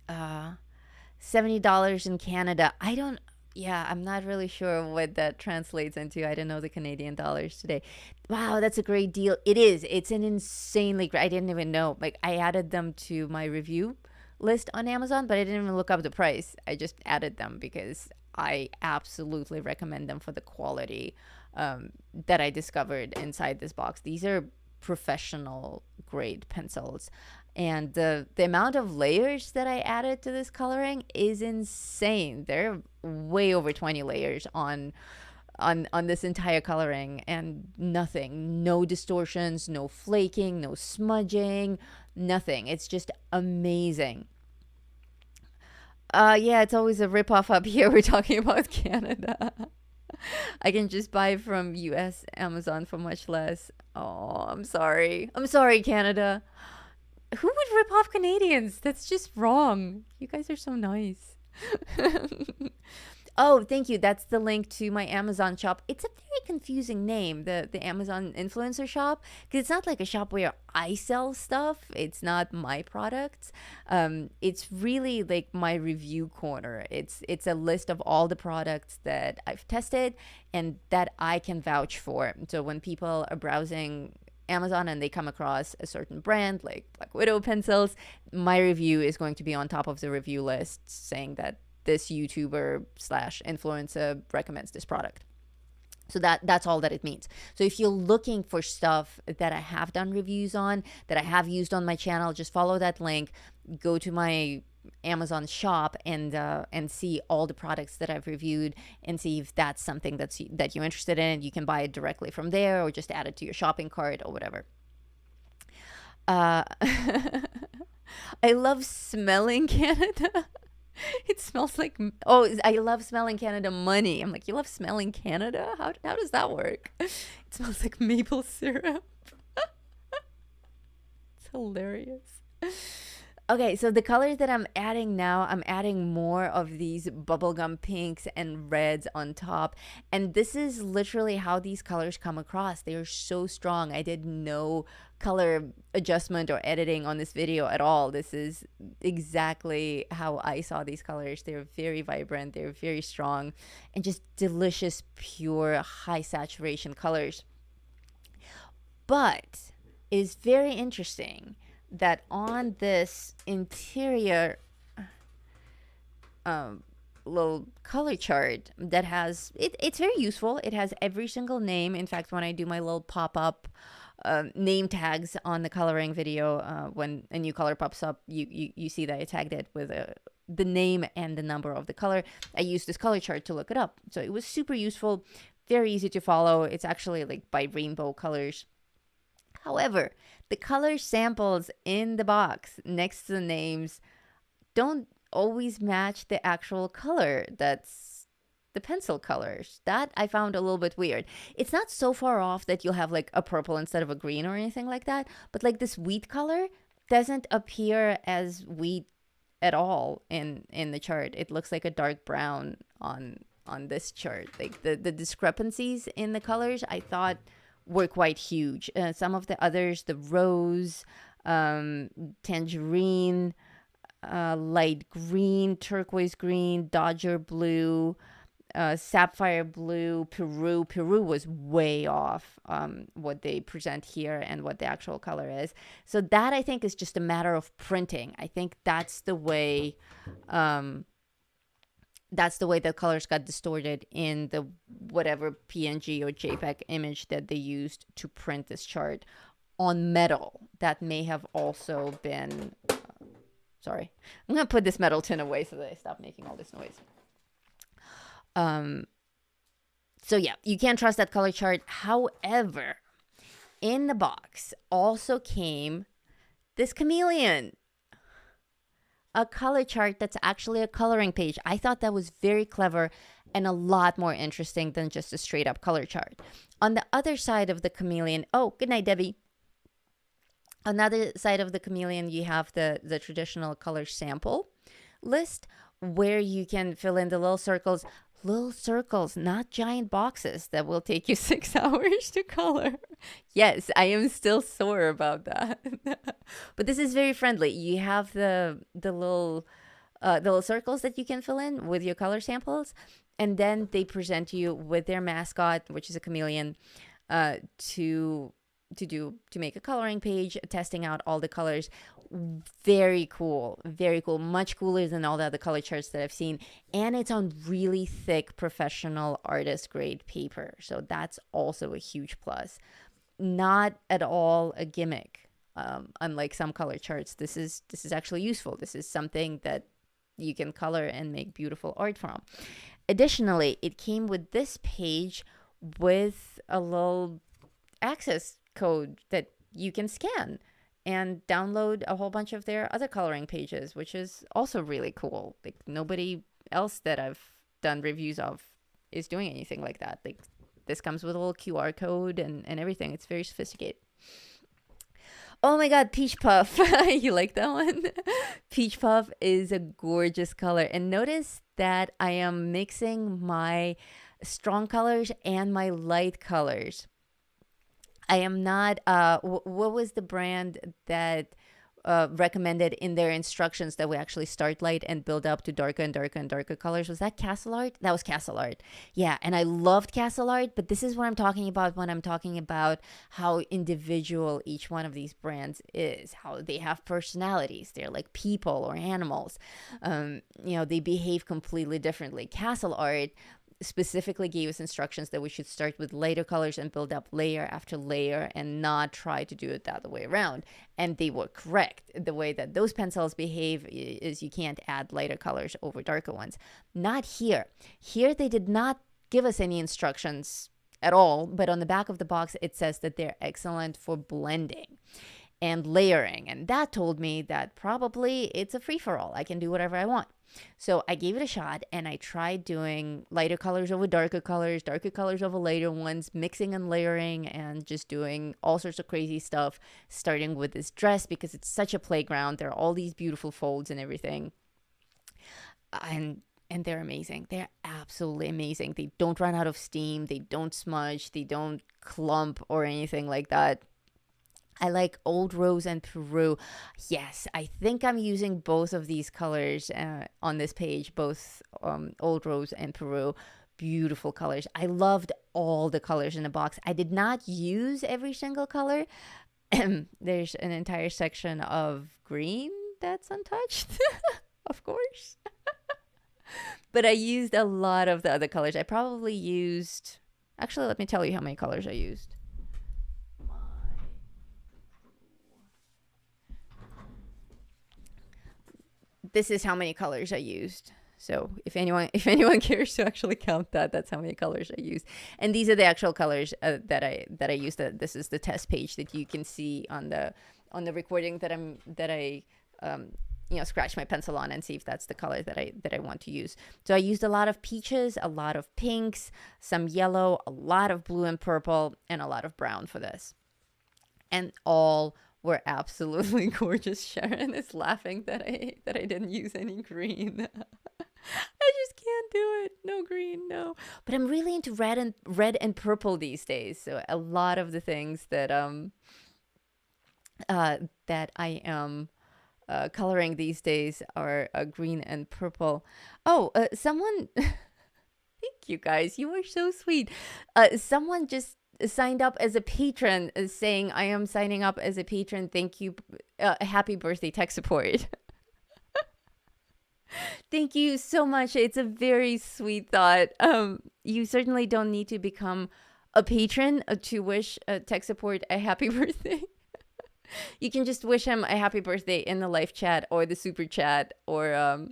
$70 in Canada. I'm not really sure what that translates into. I don't know the Canadian dollars today. Wow, that's a great deal. It is. It's an insanely great. I didn't even know. Like, I added them to my review list on Amazon, but I didn't even look up the price. I just added them because I absolutely recommend them for the quality that I discovered inside this box. These are professional grade pencils. And the amount of layers that I added to this coloring is insane. There are way over 20 layers on this entire coloring, and no distortions, no flaking, no smudging, nothing. It's just amazing. Yeah, it's always a ripoff up here. We're talking about Canada. I can just buy from US Amazon for much less. Oh, I'm sorry. I'm sorry, Canada. Who would rip off Canadians? That's just wrong. You guys are so nice. Oh, thank you. That's the link to my Amazon shop. It's a very confusing name, the Amazon influencer shop, because it's not like a shop where I sell stuff. It's not my products. It's really like my review corner. It's a list of all the products that I've tested and that I can vouch for. So when people are browsing Amazon and they come across a certain brand like Black Widow pencils, my review is going to be on top of the review list saying that this YouTuber / influencer recommends this product. So that's all that it means. So if you're looking for stuff that I have done reviews on, that I have used on my channel, just follow that link, go to my Amazon shop, and see all the products that I've reviewed, and see if that's something that you're interested in. You can buy it directly from there, or just add it to your shopping cart or whatever. I love smelling Canada. It smells like, I love smelling Canada money. I'm like, you love smelling Canada? How does that work? It smells like maple syrup. It's hilarious. Okay, so the colors that I'm adding now, I'm adding more of these bubblegum pinks and reds on top. And this is literally how these colors come across. They are so strong. I did no color adjustment or editing on this video at all. This is exactly how I saw these colors. They're very vibrant. They're very strong and just delicious, pure, high saturation colors. But it's very interesting that on this interior little color chart that has, it's very useful. It has every single name. In fact, when I do my little pop-up name tags on the coloring video. When a new color pops up, you see that I tagged it with the name and the number of the color. I used this color chart to look it up. So it was super useful, very easy to follow. It's actually like by rainbow colors. However, the color samples in the box next to the names don't always match the actual color that's the pencil colors. That I found a little bit weird. It's not so far off that you'll have like a purple instead of a green or anything like that, but like this wheat color doesn't appear as wheat at all in the chart. It looks like a dark brown on this chart. Like the discrepancies in the colors I thought were quite huge. Some of the others, the rose, tangerine, light green, turquoise green, dodger blue, sapphire blue, Peru. Peru was way off what they present here and what the actual color is. So that I think is just a matter of printing. I think that's the way the colors got distorted in the whatever PNG or JPEG image that they used to print this chart on metal. That may have also been sorry, I'm gonna put this metal tin away so that I stop making all this noise. So yeah, you can't trust that color chart. However, in the box also came this chameleon, a color chart that's actually a coloring page. I thought that was very clever and a lot more interesting than just a straight up color chart. On the other side of the chameleon, oh, good night, Debbie. On the other side of the chameleon, you have the traditional color sample list where you can fill in the little circles, not giant boxes that will take you 6 hours to color. Yes, I am still sore about that. But this is very friendly. You have the little circles that you can fill in with your color samples, and then they present you with their mascot, which is a chameleon, to make a coloring page, testing out all the colors. Very cool, much cooler than all the other color charts that I've seen, and it's on really thick professional artist grade paper, so that's also a huge plus. Not at all a gimmick. Unlike some color charts, this is actually useful. This is something that you can color and make beautiful art from. Additionally, it came with this page with a little access code that you can scan and download a whole bunch of their other coloring pages, which is also really cool. Like nobody else that I've done reviews of is doing anything like that. Like this comes with a little QR code and everything. It's very sophisticated. Oh my God, Peach Puff. You like that one? Peach Puff is a gorgeous color. And notice that I am mixing my strong colors and my light colors. I am not, what was the brand that recommended in their instructions that we actually start light and build up to darker and darker and darker colors? Was that Castle Art? That was Castle Art. Yeah, and I loved Castle Art, but this is what I'm talking about when I'm talking about how individual each one of these brands is, how they have personalities. They're like people or animals. They behave completely differently. Castle Art specifically gave us instructions that we should start with lighter colors and build up layer after layer and not try to do it the other way around. And they were correct. The way that those pencils behave is you can't add lighter colors over darker ones. Not here. Here they did not give us any instructions at all, but on the back of the box it says that they're excellent for blending and layering. And that told me that probably it's a free-for-all. I can do whatever I want. So I gave it a shot and I tried doing lighter colors over darker colors over lighter ones, mixing and layering and just doing all sorts of crazy stuff, starting with this dress because it's such a playground. There are all these beautiful folds and everything. And they're amazing. They're absolutely amazing. They don't run out of steam. They don't smudge. They don't clump or anything like that. I like Old Rose and Peru. Yes, I think I'm using both of these colors on this page, both Old Rose and Peru. Beautiful colors. I loved all the colors in the box. I did not use every single color. There's an entire section of green that's untouched, of course. But I used a lot of the other colors. I probably used... Actually, let me tell you how many colors I used. this is how many colors I used. So if anyone cares to actually count that, that's how many colors I used. And these are the actual colors that I used. This is the test page that you can see on the recording that I scratch my pencil on and see if that's the color that I want to use. So I used a lot of peaches, a lot of pinks, some yellow, a lot of blue and purple, and a lot of brown for this. And all were absolutely gorgeous. Sharon is laughing that I didn't use any green. I just can't do it. No green, no. But I'm really into red and purple these days. So a lot of the things that that I am coloring these days are green and purple. Oh, someone. Thank you guys. You are so sweet. Someone just signed up as a patron, saying, I am signing up as a patron. Thank you. Happy birthday, Tek Support. Thank you so much. It's a very sweet thought. You certainly don't need to become a patron to wish Tek Support a happy birthday. You can just wish him a happy birthday in the live chat or the super chat, or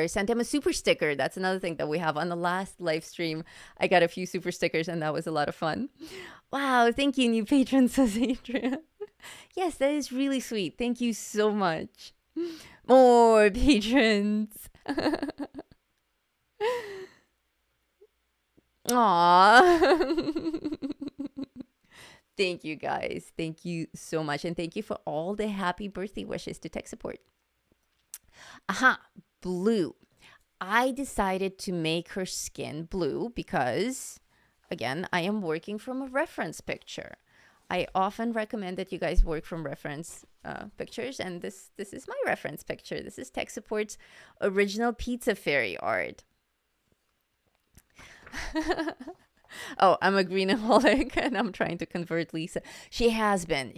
send him a super sticker. That's another thing that we have on the last live stream. I got a few super stickers and that was a lot of fun. Wow, thank you, new patron, says Adrian. Yes, that is really sweet. Thank you so much. More patrons. Aww. Thank you guys. Thank you so much. And thank you for all the happy birthday wishes to Tek Support. Aha, blue. I decided to make her skin blue because, again, I am working from a reference picture. I often recommend that you guys work from reference pictures, and this is my reference picture. This is Tek Support's original Pizza Fairy art. Oh, I'm a greenaholic and I'm trying to convert Lisa. She has been.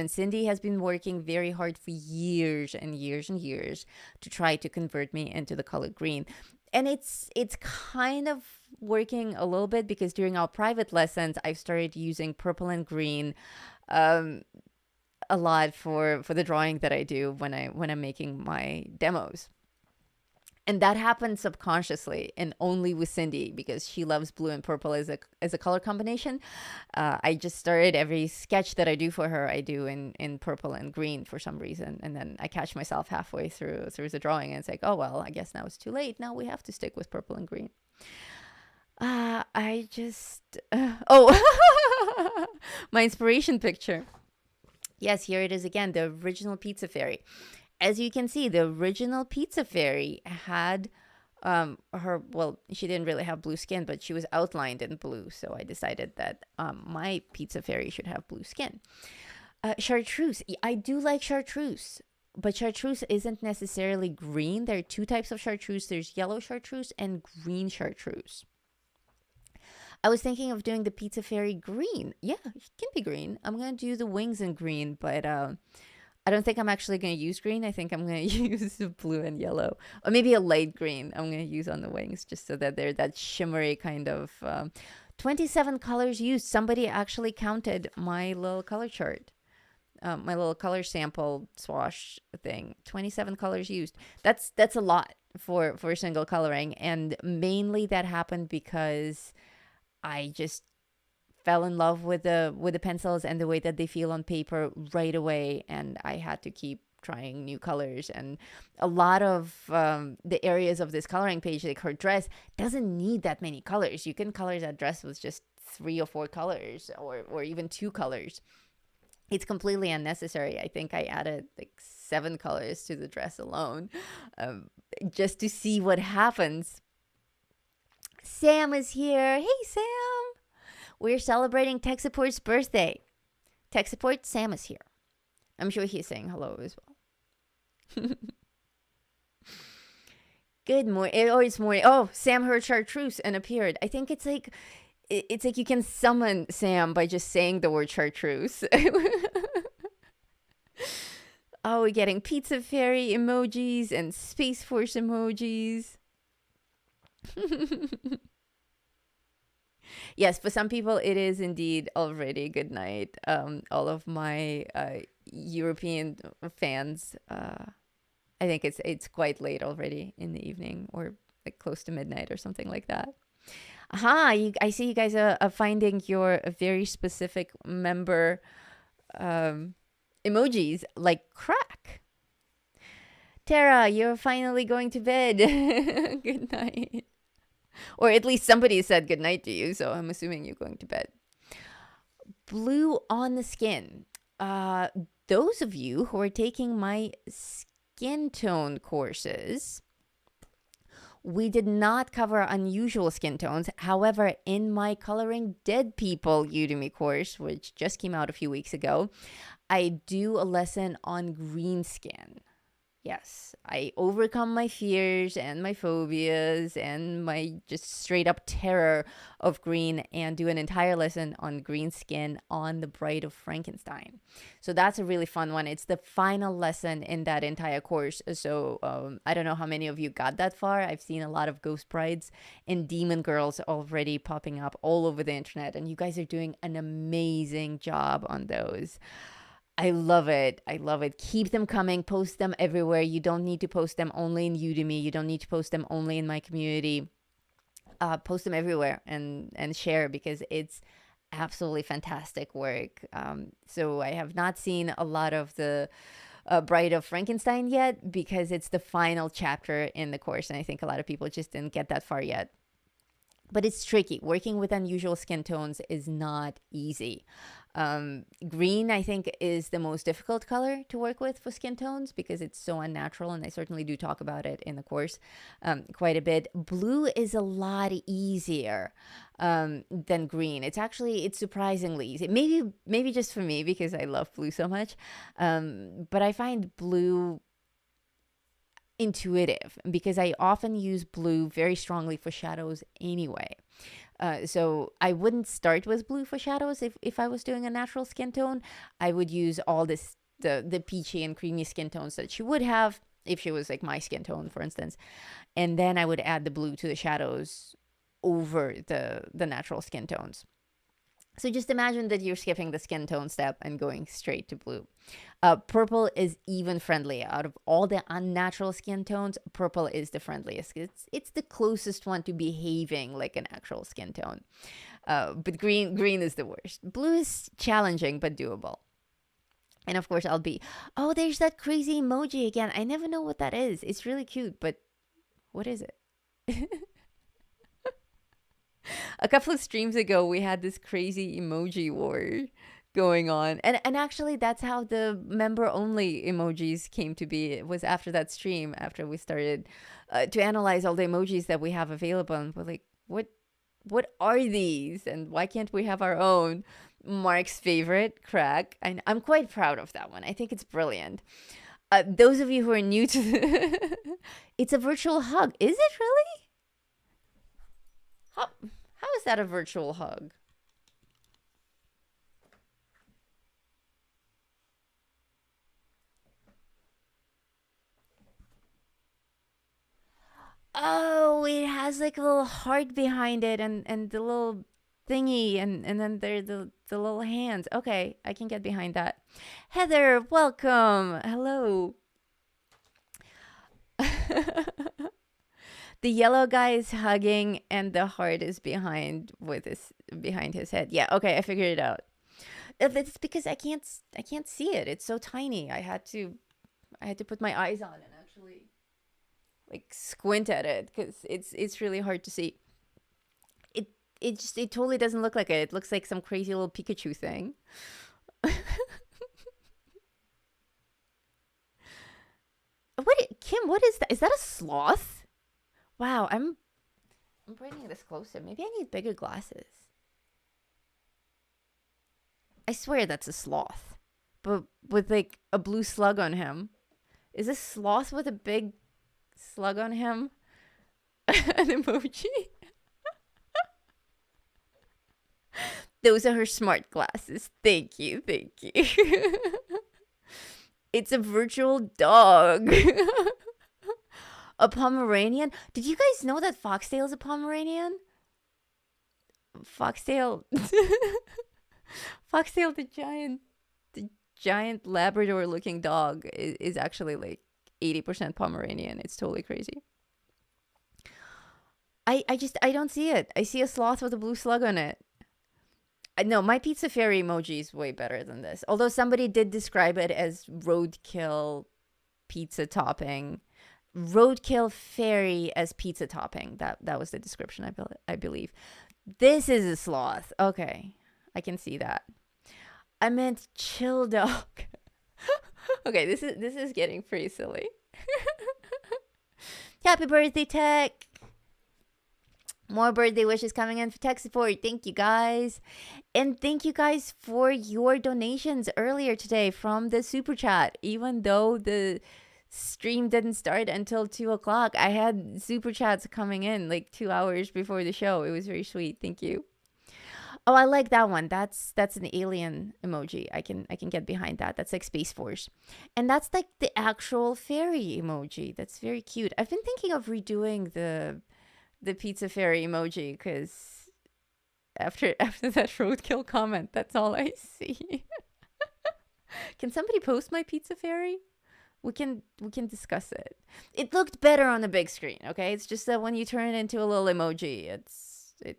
Cindy has been working very hard for years and years and years to try to convert me into the color green. And it's kind of working a little bit because during our private lessons, I've started using purple and green a lot for the drawing that I do when I'm making my demos. And that happens subconsciously and only with Cindy because she loves blue and purple as a color combination. I just started every sketch that I do for her, I do in purple and green for some reason. And then I catch myself halfway through the drawing and it's like, oh, well, I guess now it's too late. Now we have to stick with purple and green. My inspiration picture. Yes, here it is again, the original Pizza Fairy. As you can see, the original Pizza Fairy had she didn't really have blue skin, but she was outlined in blue. So I decided that my Pizza Fairy should have blue skin. Chartreuse. I do like chartreuse, but chartreuse isn't necessarily green. There are two types of chartreuse. There's yellow chartreuse and green chartreuse. I was thinking of doing the Pizza Fairy green. Yeah, it can be green. I'm going to do the wings in green, but I don't think I'm actually going to use green. I think I'm going to use blue and yellow, or maybe a light green I'm going to use on the wings just so that they're that shimmery kind of 27 colors used. Somebody actually counted my little color chart, my little color sample swash thing. 27 colors used. That's a lot for single coloring. And mainly that happened because I just fell in love with the pencils and the way that they feel on paper right away, and I had to keep trying new colors. And a lot of the areas of this coloring page, like her dress, doesn't need that many colors. You can color that dress with just 3 or 4 colors or even 2 colors. It's completely unnecessary. I think I added like 7 colors to the dress alone, just to see what happens. Sam is here. Hey, Sam. We're celebrating Tek Support's birthday. Tek Support, Sam is here. I'm sure he's saying hello as well. Good morning. Oh, it's morning. Oh, Sam heard chartreuse and appeared. I think it's like you can summon Sam by just saying the word chartreuse. Oh, we're getting Pizza Fairy emojis and Space Force emojis. Yes, for some people, it is indeed already good night. All of my European fans I think it's quite late already in the evening, or like close to midnight or something like that. Aha, I see you guys are finding your very specific member um, emojis like crack. Tara, you're finally going to bed. Good night. Or at least somebody said good night to you, so I'm assuming you're going to bed. Blue on the skin. Uh, those of you who are taking my skin tone courses, we did not cover unusual skin tones. However, in my Coloring Dead People Udemy course, which just came out a few weeks ago, I do a lesson on green skin. Yes, I overcome my fears and my phobias and my just straight up terror of green and do an entire lesson on green skin on the Bride of Frankenstein. So that's a really fun one. It's the final lesson in that entire course. So I don't know how many of you got that far. I've seen a lot of ghost brides and demon girls already popping up all over the internet, and you guys are doing an amazing job on those. I love it. I love it. Keep them coming. Post them everywhere. You don't need to post them only in Udemy. You don't need to post them only in my community. Post them everywhere and share, because it's absolutely fantastic work. So I have not seen a lot of the Bride of Frankenstein yet, because it's the final chapter in the course, and I think a lot of people just didn't get that far yet. But it's tricky. Working with unusual skin tones is not easy. Green, I think, is the most difficult color to work with for skin tones, because it's so unnatural, and I certainly do talk about it in the course quite a bit. Blue is a lot easier than green. It's surprisingly easy. Maybe just for me, because I love blue so much. But I find blue intuitive, because I often use blue very strongly for shadows anyway. So I wouldn't start with blue for shadows. If I was doing a natural skin tone, I would use all the peachy and creamy skin tones that she would have if she was like my skin tone, for instance. And then I would add the blue to the shadows over the natural skin tones. So just imagine that you're skipping the skin tone step and going straight to blue. Purple is even friendlier. Out of all the unnatural skin tones, purple is the friendliest. It's the closest one to behaving like an actual skin tone. But green is the worst. Blue is challenging but doable. And of course, oh, there's that crazy emoji again. I never know what that is. It's really cute, but what is it? A couple of streams ago, we had this crazy emoji war going on. And actually, that's how the member-only emojis came to be. It was after that stream, after we started to analyze all the emojis that we have available. And we're like, what are these? And why can't we have our own? Mark's favorite, crack. I'm quite proud of that one. I think it's brilliant. Those of you who are new to it's a virtual hug. Is it really? How is that a virtual hug? Oh, it has like a little heart behind it, and the little thingy, and then there the little hands. Okay, I can get behind that. Heather, welcome. Hello. The yellow guy is hugging, and the heart is behind his head. Yeah, okay, I figured it out. It's because I can't see it. It's so tiny. I had to put my eyes on and actually like squint at it, because it's really hard to see. It totally doesn't look like it. It looks like some crazy little Pikachu thing. Kim, what is that? Is that a sloth? Wow, I'm bringing this closer. Maybe I need bigger glasses. I swear that's a sloth, but with like a blue slug on him. Is this sloth with a big slug on him an emoji? Those are her smart glasses. Thank you. It's a virtual dog. A Pomeranian? Did you guys know that Foxtail is a Pomeranian? Foxtail, Foxtail, the giant Labrador-looking dog is actually like 80% Pomeranian. It's totally crazy. I don't see it. I see a sloth with a blue slug on it. No, my pizza fairy emoji is way better than this. Although somebody did describe it as roadkill pizza topping. Roadkill fairy as pizza topping. That was the description, I believe. This is a sloth. Okay, I can see that. I meant chill dog. Okay, this is getting pretty silly. Happy birthday, Tek. More birthday wishes coming in for Tek Support. Thank you, guys. And thank you guys for your donations earlier today from the super chat. Even though the stream didn't start until 2 o'clock, I had super chats coming in like 2 hours before the show. It was very sweet. Thank you. Oh, I like that one. That's an alien emoji. I can get behind that. That's like Space Force. And that's like the actual fairy emoji. That's very cute. I've been thinking of redoing the pizza fairy emoji because after that roadkill comment, that's all I see. Can somebody post my pizza fairy? We can discuss it. It looked better on the big screen, okay? It's just that when you turn it into a little emoji, it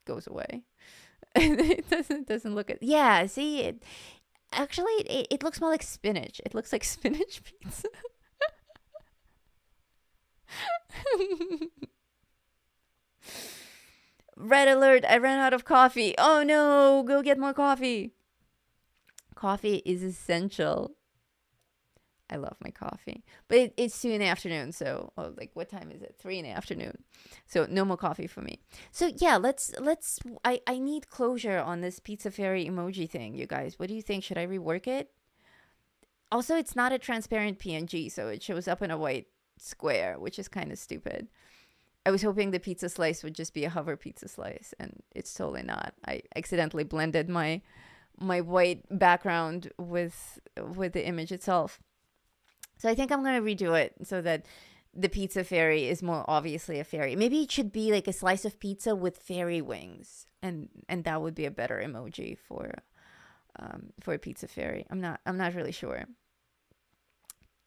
goes away. It doesn't look at. Yeah, see, it looks more like spinach. It looks like spinach pizza. Red alert, I ran out of coffee. Oh no, go get more coffee. Coffee is essential. I love my coffee. But it's 2 in the afternoon, so like what time is it? 3 in the afternoon. So no more coffee for me. So yeah, let's I need closure on this pizza fairy emoji thing, you guys. What do you think? Should I rework it? Also, it's not a transparent PNG, so it shows up in a white square, which is kind of stupid. I was hoping the pizza slice would just be a hover pizza slice, and it's totally not. I accidentally blended my white background with the image itself. So I think I'm going to redo it so that the pizza fairy is more obviously a fairy. Maybe it should be like a slice of pizza with fairy wings, and that would be a better emoji for a pizza fairy. I'm not really sure.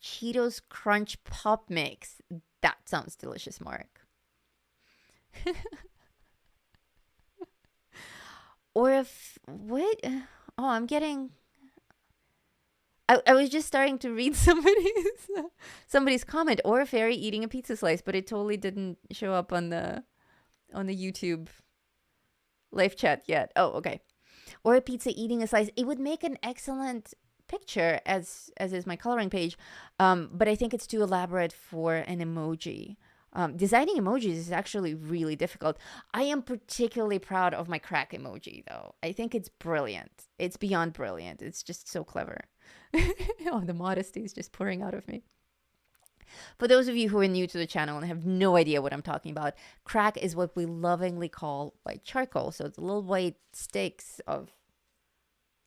Cheetos Crunch Pop Mix. That sounds delicious, Mark. Or if what? Oh, I'm getting. I was just starting to read somebody's comment, or a fairy eating a pizza slice, but it totally didn't show up on the YouTube live chat yet. Oh, okay. Or a pizza eating a slice. It would make an excellent picture, as is my coloring page, but I think it's too elaborate for an emoji. Designing emojis is actually really difficult. I am particularly proud of my crack emoji, though. I think it's brilliant. It's beyond brilliant. It's just so clever. Oh, the modesty is just pouring out of me. For those of you who are new to the channel and have no idea what I'm talking about, crack is what we lovingly call white charcoal. So it's little white sticks of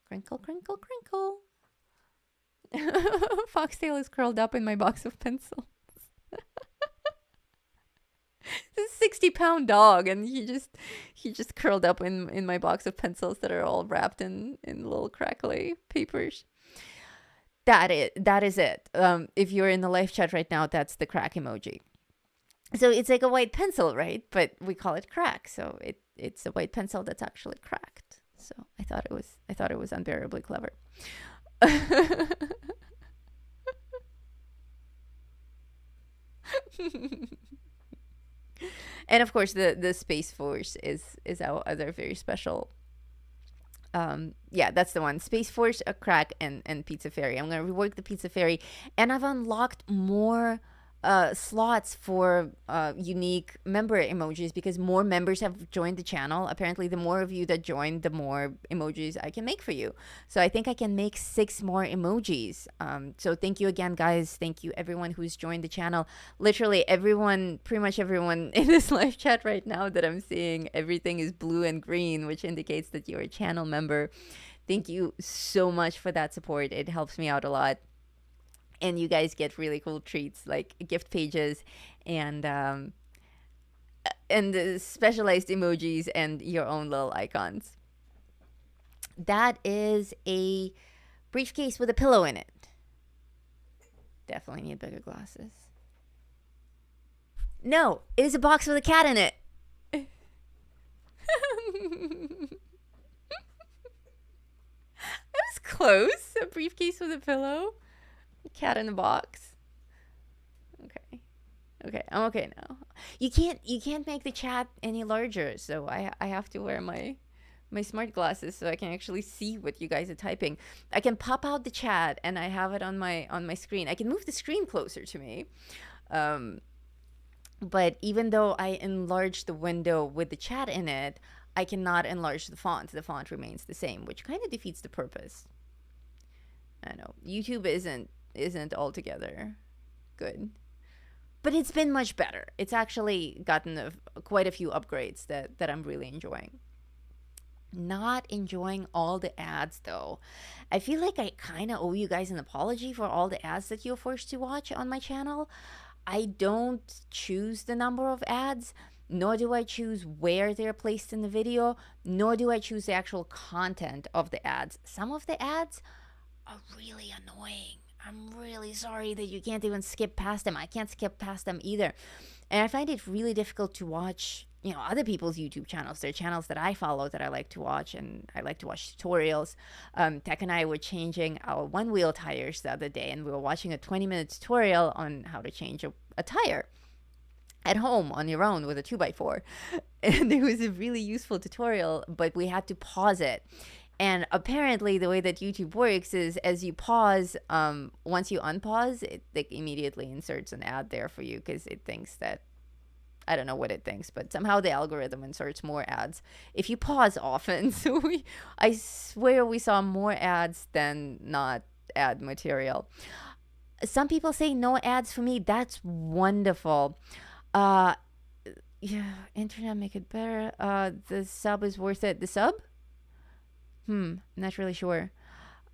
crinkle, crinkle, crinkle. Foxtail is curled up in my box of pencils. This 60-pound dog, and he just curled up in my box of pencils that are all wrapped in little crackly papers. That is it. If you're in the live chat right now, that's the crack emoji. So it's like a white pencil, right? But we call it crack. So it's a white pencil that's actually cracked. So I thought it was unbearably clever. And of course the Space Force is our other very special. Yeah, that's the one. Space Force, a crack, and Pizza Fairy. I'm gonna rework the Pizza Fairy, and I've unlocked more slots for unique member emojis because more members have joined the channel. Apparently, the more of you that join, the more emojis I can make for you. So I think I can make 6 more emojis. So thank you again, guys. Thank you everyone who's joined the channel. Literally everyone, pretty much everyone in this live chat right now that I'm seeing, everything is blue and green, which indicates that you're a channel member. Thank you so much for that support. It helps me out a lot. And you guys get really cool treats like gift pages and specialized emojis and your own little icons. That is a briefcase with a pillow in it. Definitely need bigger glasses. No, it is a box with a cat in it. It was close. A briefcase with a pillow. A cat in a box. Okay. Okay, I'm okay now. You can't make the chat any larger, so I have to wear my smart glasses so I can actually see what you guys are typing. I can pop out the chat and I have it on my screen. I can move the screen closer to me. But even though I enlarge the window with the chat in it, I cannot enlarge the font. The font remains the same, which kind of defeats the purpose. I know. YouTube isn't altogether good. But it's been much better. It's actually gotten quite a few upgrades that I'm really enjoying. Not enjoying all the ads though. I feel like I kind of owe you guys an apology for all the ads that you're forced to watch on my channel. I don't choose the number of ads, nor do I choose where they're placed in the video, nor do I choose the actual content of the ads. Some of the ads are really annoying. I'm really sorry that you can't even skip past them. I can't skip past them either. And I find it really difficult to watch, other people's YouTube channels. They're channels that I follow that I like to watch, and I like to watch tutorials. Tek and I were changing our one-wheel tires the other day, and we were watching a 20-minute tutorial on how to change a tire at home on your own with a 2x4. And it was a really useful tutorial, but we had to pause it. And apparently the way that YouTube works is as you pause, once you unpause, it immediately inserts an ad there for you because it thinks that, I don't know what it thinks, but somehow the algorithm inserts more ads if you pause often. So I swear we saw more ads than not ad material. Some people say no ads for me. That's wonderful. Yeah, internet make it better. The sub is worth it. The sub? Not really sure.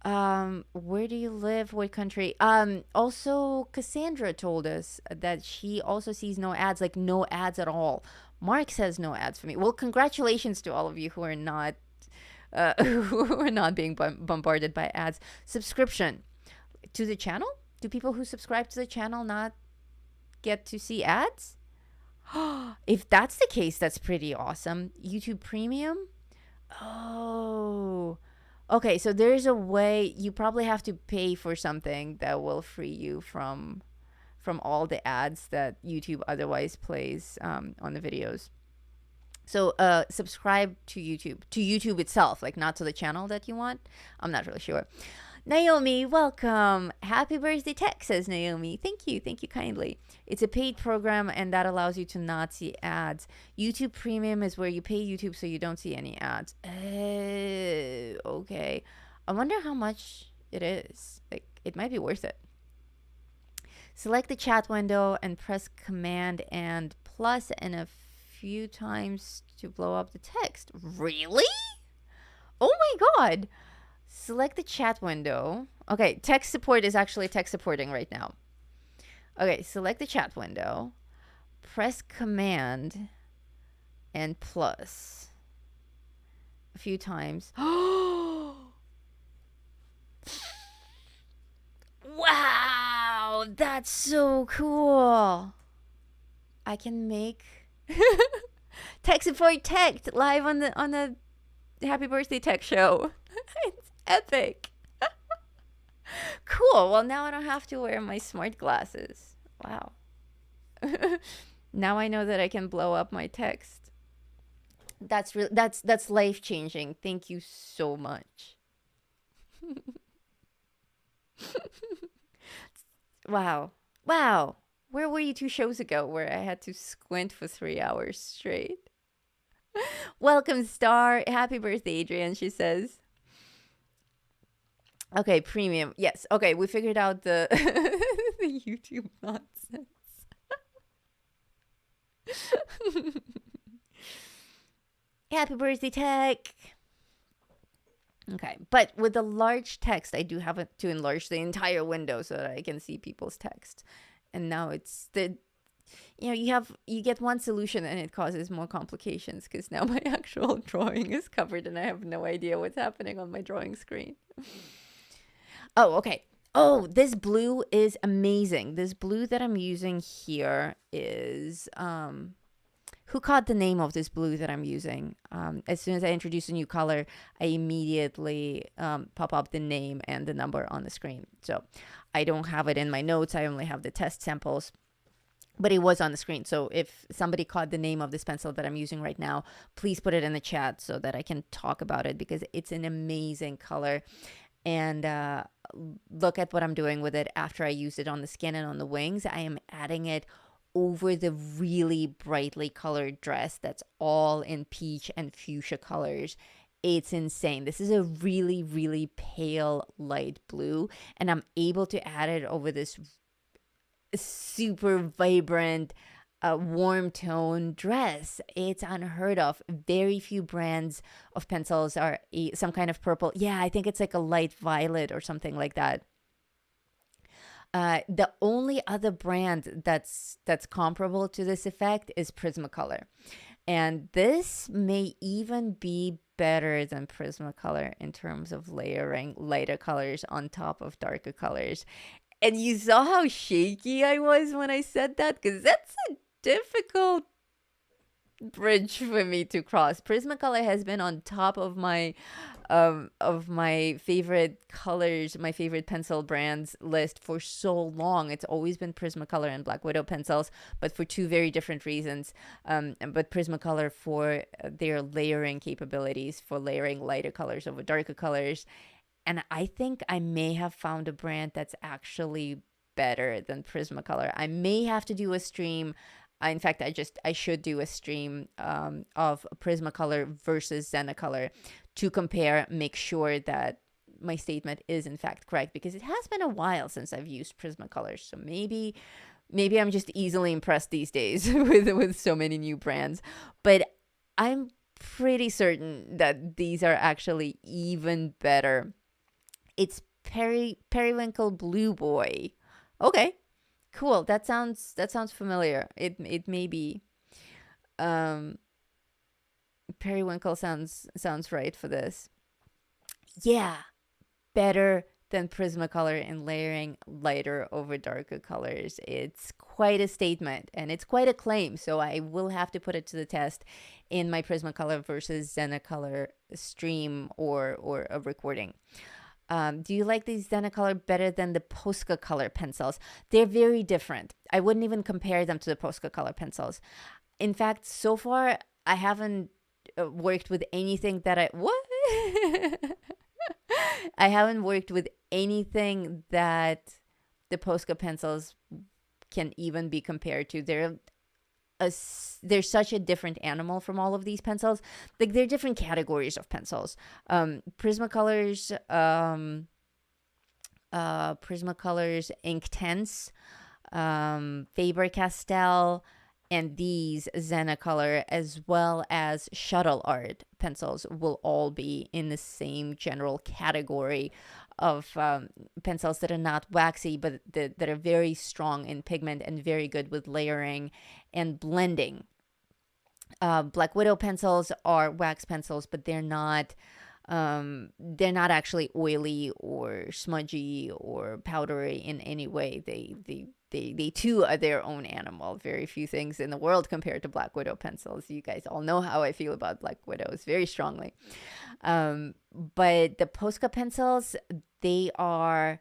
Where do you live? What country? Also Cassandra told us that she also sees no ads, like no ads at all. Mark says no ads for me. Well, congratulations to all of you who are not being bombarded by ads. Subscription to the channel? Do people who subscribe to the channel not get to see ads? If that's the case, that's pretty awesome. YouTube Premium? Oh, okay. So there's a way. You probably have to pay for something that will free you from all the ads that YouTube otherwise plays on the videos. So subscribe to YouTube itself, like not to the channel that you want. I'm not really sure. Naomi, welcome. Happy birthday, Tek, says Naomi. Thank you kindly. It's a paid program, and that allows you to not see ads. YouTube Premium is where you pay YouTube so you don't see any ads. Okay. I wonder how much it is. Like, it might be worth it. Select the chat window and press Command and plus and a few times to blow up the text. Really? Oh my god. Select the chat window. Okay, Tek Support is actually Tek supporting right now. Okay, select the chat window. Press Command and plus a few times. Wow, that's so cool. I can make Tek Support Tek live on the Happy Birthday Tek show. It's epic. Cool. Well, now I don't have to wear my smart glasses. Wow. Now I know that I can blow up my text. That's life changing. Thank you so much. Wow. Where were you 2 shows ago where I had to squint for 3 hours straight? Welcome, Star. Happy birthday, Adrian, she says. Okay, Premium. Yes. Okay, we figured out the the YouTube nonsense. Happy birthday, Tek. Okay, but with the large text, I do have to enlarge the entire window so that I can see people's text. And now it's you get one solution and it causes more complications because now my actual drawing is covered and I have no idea what's happening on my drawing screen. Oh, okay. Oh, this blue is amazing. This blue that I'm using here is who caught the name of this blue that I'm using? As soon as I introduce a new color, I immediately pop up the name and the number on the screen. So I don't have it in my notes. I only have the test samples, but it was on the screen. So if somebody caught the name of this pencil that I'm using right now, please put it in the chat so that I can talk about it, because it's an amazing color. And look at what I'm doing with it after I use it on the skin and on the wings. I am adding it over the really brightly colored dress that's all in peach and fuchsia colors. It's insane. This is a really, really pale light blue, and I'm able to add it over this super vibrant warm tone dress. It's unheard of. Very few brands of pencils are some kind of purple. Yeah, I think it's like a light violet or something like that. The only other brand that's comparable to this effect is Prismacolor, and this may even be better than Prismacolor in terms of layering lighter colors on top of darker colors. And you saw how shaky I was when I said that, because that's a difficult bridge for me to cross. Prismacolor has been on top of my favorite colors, my favorite pencil brands list for so long. It's always been Prismacolor and Black Widow pencils, but for two very different reasons. But Prismacolor for their layering capabilities, for layering lighter colors over darker colors. And I think I may have found a brand that's actually better than Prismacolor. I may have to do a stream. In fact, I should do a stream of Prismacolor versus Zenacolor to compare, make sure that my statement is in fact correct, because it has been a while since I've used Prismacolor. So maybe I'm just easily impressed these days with so many new brands. But I'm pretty certain that these are actually even better. It's Periwinkle Blue Boy. Okay, cool. That sounds familiar. It may be. Periwinkle sounds right for this. Yeah, better than Prismacolor in layering lighter over darker colors. It's quite a statement, and it's quite a claim. So I will have to put it to the test in my Prismacolor versus Zenacolor stream or a recording. Do you like these Zenacolor better than the Posca color pencils? They're very different. I wouldn't even compare them to the Posca color pencils. In fact, so far, I haven't worked with anything that I haven't worked with anything that the Posca pencils can even be compared to. They're such a different animal from all of these pencils. Like, they're different categories of pencils. Prismacolors, Inktense, Faber-Castell, and these Zenacolor, as well as Shuttle Art pencils, will all be in the same general category of pencils that are not waxy, but that are very strong in pigment and very good with layering and blending. Black Widow pencils are wax pencils, but they're not actually oily or smudgy or powdery in any way. They too are their own animal. Very few things in the world compared to Black Widow pencils. You guys all know how I feel about Black Widows very strongly. But the Posca pencils, they're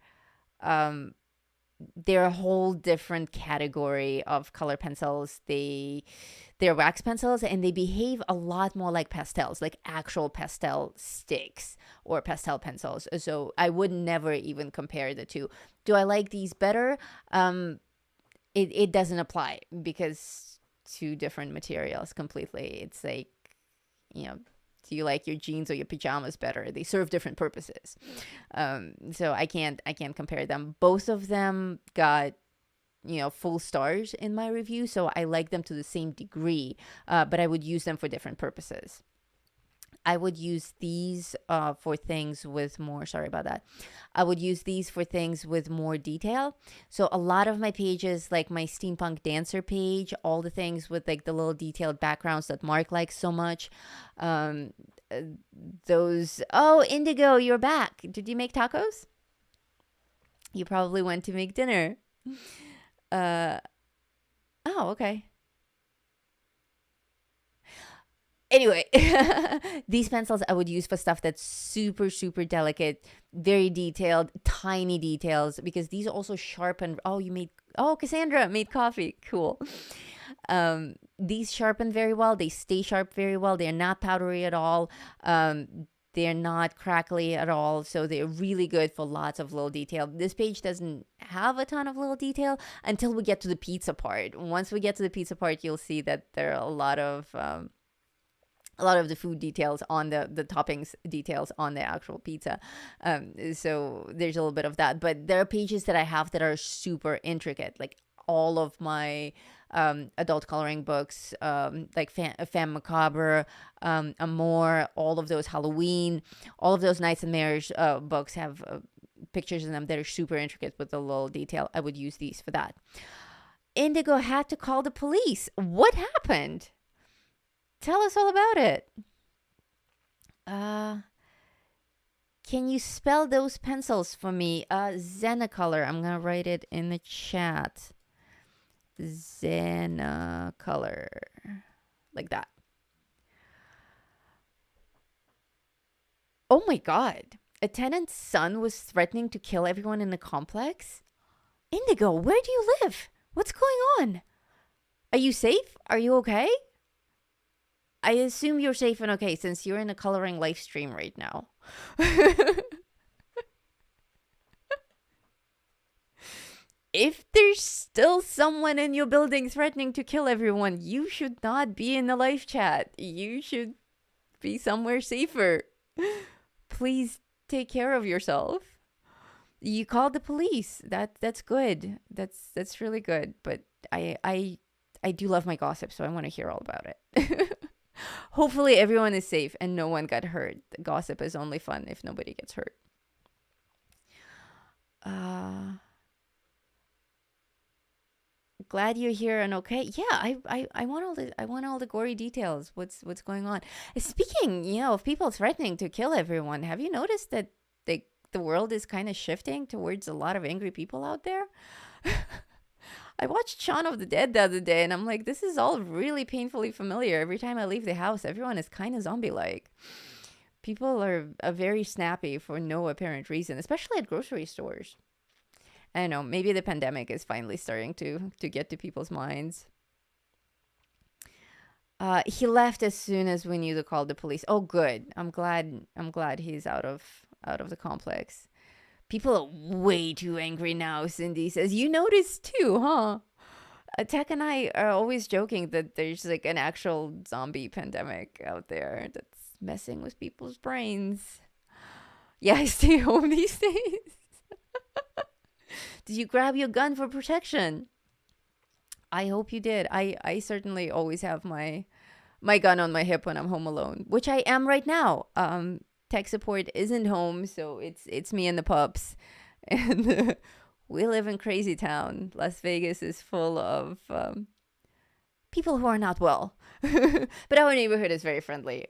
a whole different category of color pencils. They're wax pencils, and they behave a lot more like pastels, like actual pastel sticks or pastel pencils. So I would never even compare the two. Do I like these better? It doesn't apply, because two different materials completely. It's like, do you like your jeans or your pajamas better? They serve different purposes. So I can't compare them. Both of them got full stars in my review, so I like them to the same degree, but I would use them for different purposes. I would use these for things with more, sorry about that. I would use these for things with more detail. So a lot of my pages, like my Steampunk Dancer page, all the things with like the little detailed backgrounds that Mark likes so much. Indigo, you're back. Did you make tacos? You probably went to make dinner. Uh, oh, okay. Anyway, these pencils I would use for stuff that's super, super delicate, very detailed, tiny details, because these also sharpen. Oh, Cassandra made coffee. Cool. These sharpen very well. They stay sharp very well. They're not powdery at all. They're not crackly at all. So they're really good for lots of little detail. This page doesn't have a ton of little detail until we get to the pizza part. Once we get to the pizza part, you'll see that there are a lot of the food details on the toppings details on the actual pizza. So there's a little bit of that. But there are pages that I have that are super intricate. Like all of my adult coloring books, like Femme Macabre, Amour, all of those Halloween, all of those Knights and Mares books have pictures in them that are super intricate with a little detail. I would use these for that. Indigo had to call the police. What happened? Tell us all about it. Can you spell those pencils for me? Zenacolor. I'm going to write it in the chat. Zenacolor. Like that. Oh my God. A tenant's son was threatening to kill everyone in the complex? Indigo, where do you live? What's going on? Are you safe? Are you okay? I assume you're safe and okay since you're in a coloring live stream right now. If there's still someone in your building threatening to kill everyone, you should not be in the live chat. You should be somewhere safer. Please take care of yourself. You called the police. That's good. That's really good. But I do love my gossip, so I want to hear all about it. Hopefully everyone is safe and no one got hurt. The gossip is only fun if nobody gets hurt. Glad you're here and okay. Yeah, I want all the gory details. What's going on? Speaking, of people threatening to kill everyone, have you noticed that the world is kind of shifting towards a lot of angry people out there? I watched Shaun of the Dead the other day, and I'm like, this is all really painfully familiar. Every time I leave the house, everyone is kind of zombie-like. People are very snappy for no apparent reason, especially at grocery stores. I don't know, maybe the pandemic is finally starting to get to people's minds. He left as soon as we knew to call the police. Oh, good. I'm glad he's out of the complex. People are way too angry now, Cindy says. You noticed too, huh? Tek and I are always joking that there's like an actual zombie pandemic out there that's messing with people's brains. Yeah, I stay home these days. Did you grab your gun for protection? I hope you did. I certainly always have my gun on my hip when I'm home alone, which I am right now. Tek Support isn't home, so it's me and the pups, and we live in crazy town. Las Vegas is full of people who are not well, but our neighborhood is very friendly,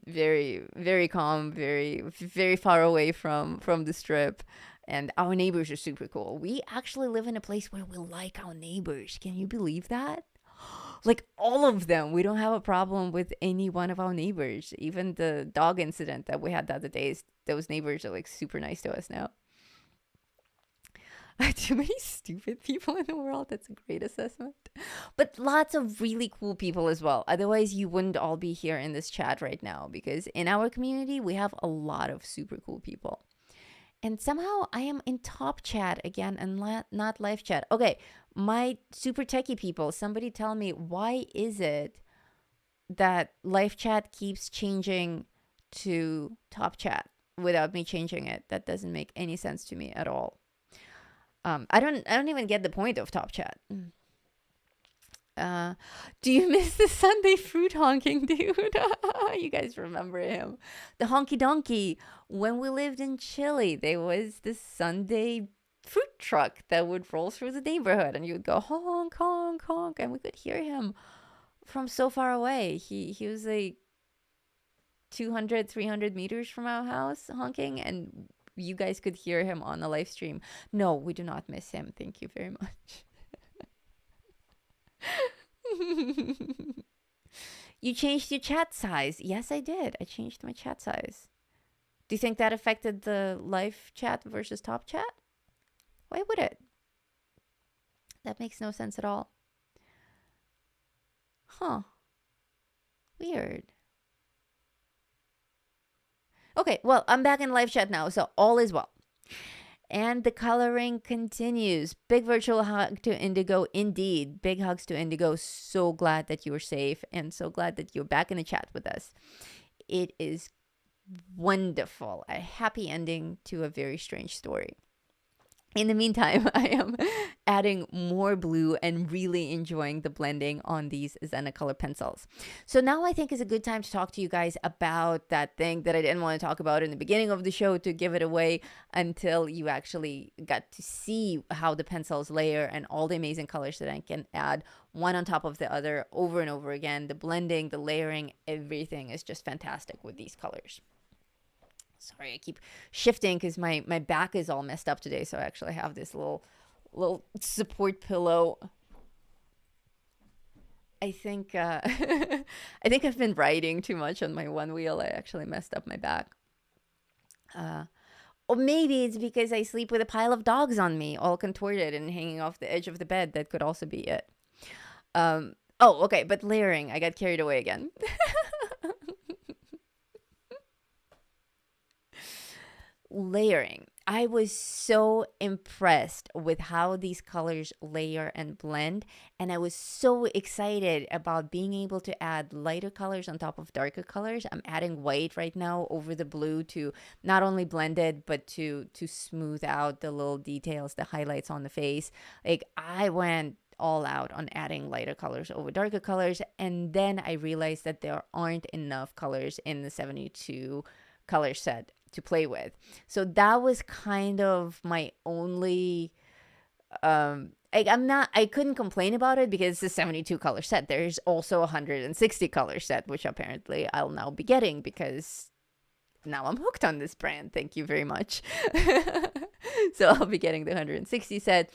very very calm, very very far away from the strip, and our neighbors are super cool. We actually live in a place where we like our neighbors. Can you believe that? Like all of them. We don't have a problem with any one of our neighbors. Even the dog incident that we had the other day, those neighbors are like super nice to us now. Too many stupid people in the world. That's a great assessment. But lots of really cool people as well. Otherwise, you wouldn't all be here in this chat right now, because in our community, we have a lot of super cool people. And somehow I am in top chat again and not live chat. Okay, my super techie people, somebody tell me, why is it that live chat keeps changing to top chat without me changing it? That doesn't make any sense to me at all. I don't even get the point of top chat. Do you miss the Sunday fruit honking dude? You guys remember him? The honky donkey. When we lived in Chile, there was this Sunday fruit truck that would roll through the neighborhood, and you would go honk, honk, honk, and we could hear him from so far away. He was like 200, 300 meters from our house honking, and you guys could hear him on the live stream. No, we do not miss him. Thank you very much. You changed your chat size. Yes, I did. I changed my chat size. Do you think that affected the live chat versus top chat? Why would it? That makes no sense at all. Huh. Weird. Okay, well, I'm back in live chat now, so all is well. And the coloring continues. Big virtual hug to Indigo. Indeed. Big hugs to Indigo. So glad that you were safe and so glad that you're back in the chat with us. It is wonderful. A happy ending to a very strange story. In the meantime, I am adding more blue and really enjoying the blending on these Zenacolor pencils. So now I think is a good time to talk to you guys about that thing that I didn't want to talk about in the beginning of the show, to give it away until you actually got to see how the pencils layer and all the amazing colors that I can add one on top of the other over and over again. The blending, the layering, everything is just fantastic with these colors. Sorry, I keep shifting because my back is all messed up today. So I actually have this little support pillow. I think I think I've been riding too much on my one wheel. I actually messed up my back. Or maybe it's because I sleep with a pile of dogs on me, all contorted and hanging off the edge of the bed. That could also be it. Oh, okay. But layering, I got carried away again. Layering. I was so impressed with how these colors layer and blend, and I was so excited about being able to add lighter colors on top of darker colors. I'm adding white right now over the blue to not only blend it, but to smooth out the little details, the highlights on the face. Like, I went all out on adding lighter colors over darker colors, and then I realized that there aren't enough colors in the 72 color set to play with. So that was kind of my only I couldn't complain about it because it's a 72 color set. There's also a 160 color set, which apparently I'll now be getting because now I'm hooked on this brand. Thank you very much. So I'll be getting the 160 set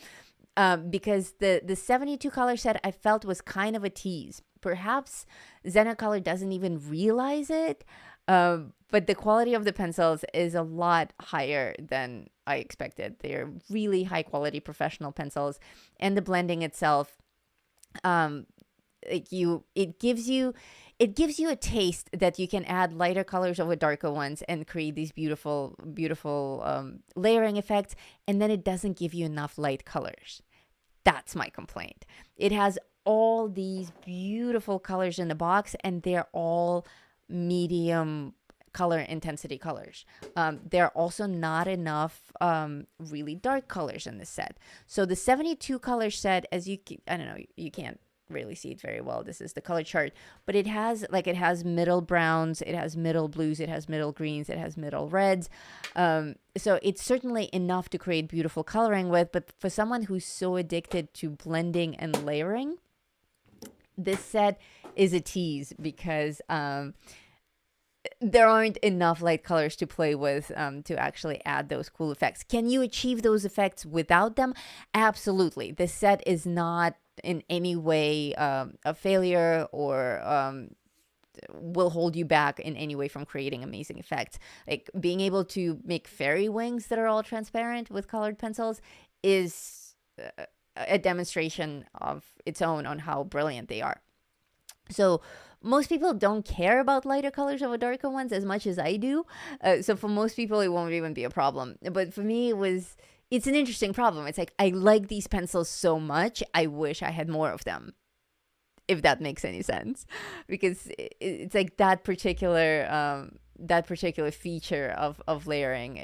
because the 72 color set I felt was kind of a tease. Perhaps Zenacolor doesn't even realize it. But the quality of the pencils is a lot higher than I expected. They're really high quality professional pencils, and the blending itself, it gives you a taste that you can add lighter colors over darker ones and create these beautiful layering effects, and then it doesn't give you enough light colors. That's my complaint. It has all these beautiful colors in the box, and they're all medium color intensity colors. There are also not enough really dark colors in this set. So the 72 color set, as I don't know, you can't really see it very well. This is the color chart, but it has middle browns, it has middle blues, it has middle greens, it has middle reds. So it's certainly enough to create beautiful coloring with, but for someone who's so addicted to blending and layering, this set is a tease because there aren't enough light colors to play with to actually add those cool effects. Can you achieve those effects without them? Absolutely. This set is not in any way a failure or will hold you back in any way from creating amazing effects. Like being able to make fairy wings that are all transparent with colored pencils is a demonstration of its own on how brilliant they are. So most people don't care about lighter colors over darker ones as much as I do. So for most people, it won't even be a problem. But for me, it's an interesting problem. It's like, I like these pencils so much. I wish I had more of them, if that makes any sense. Because it's like that particular feature of layering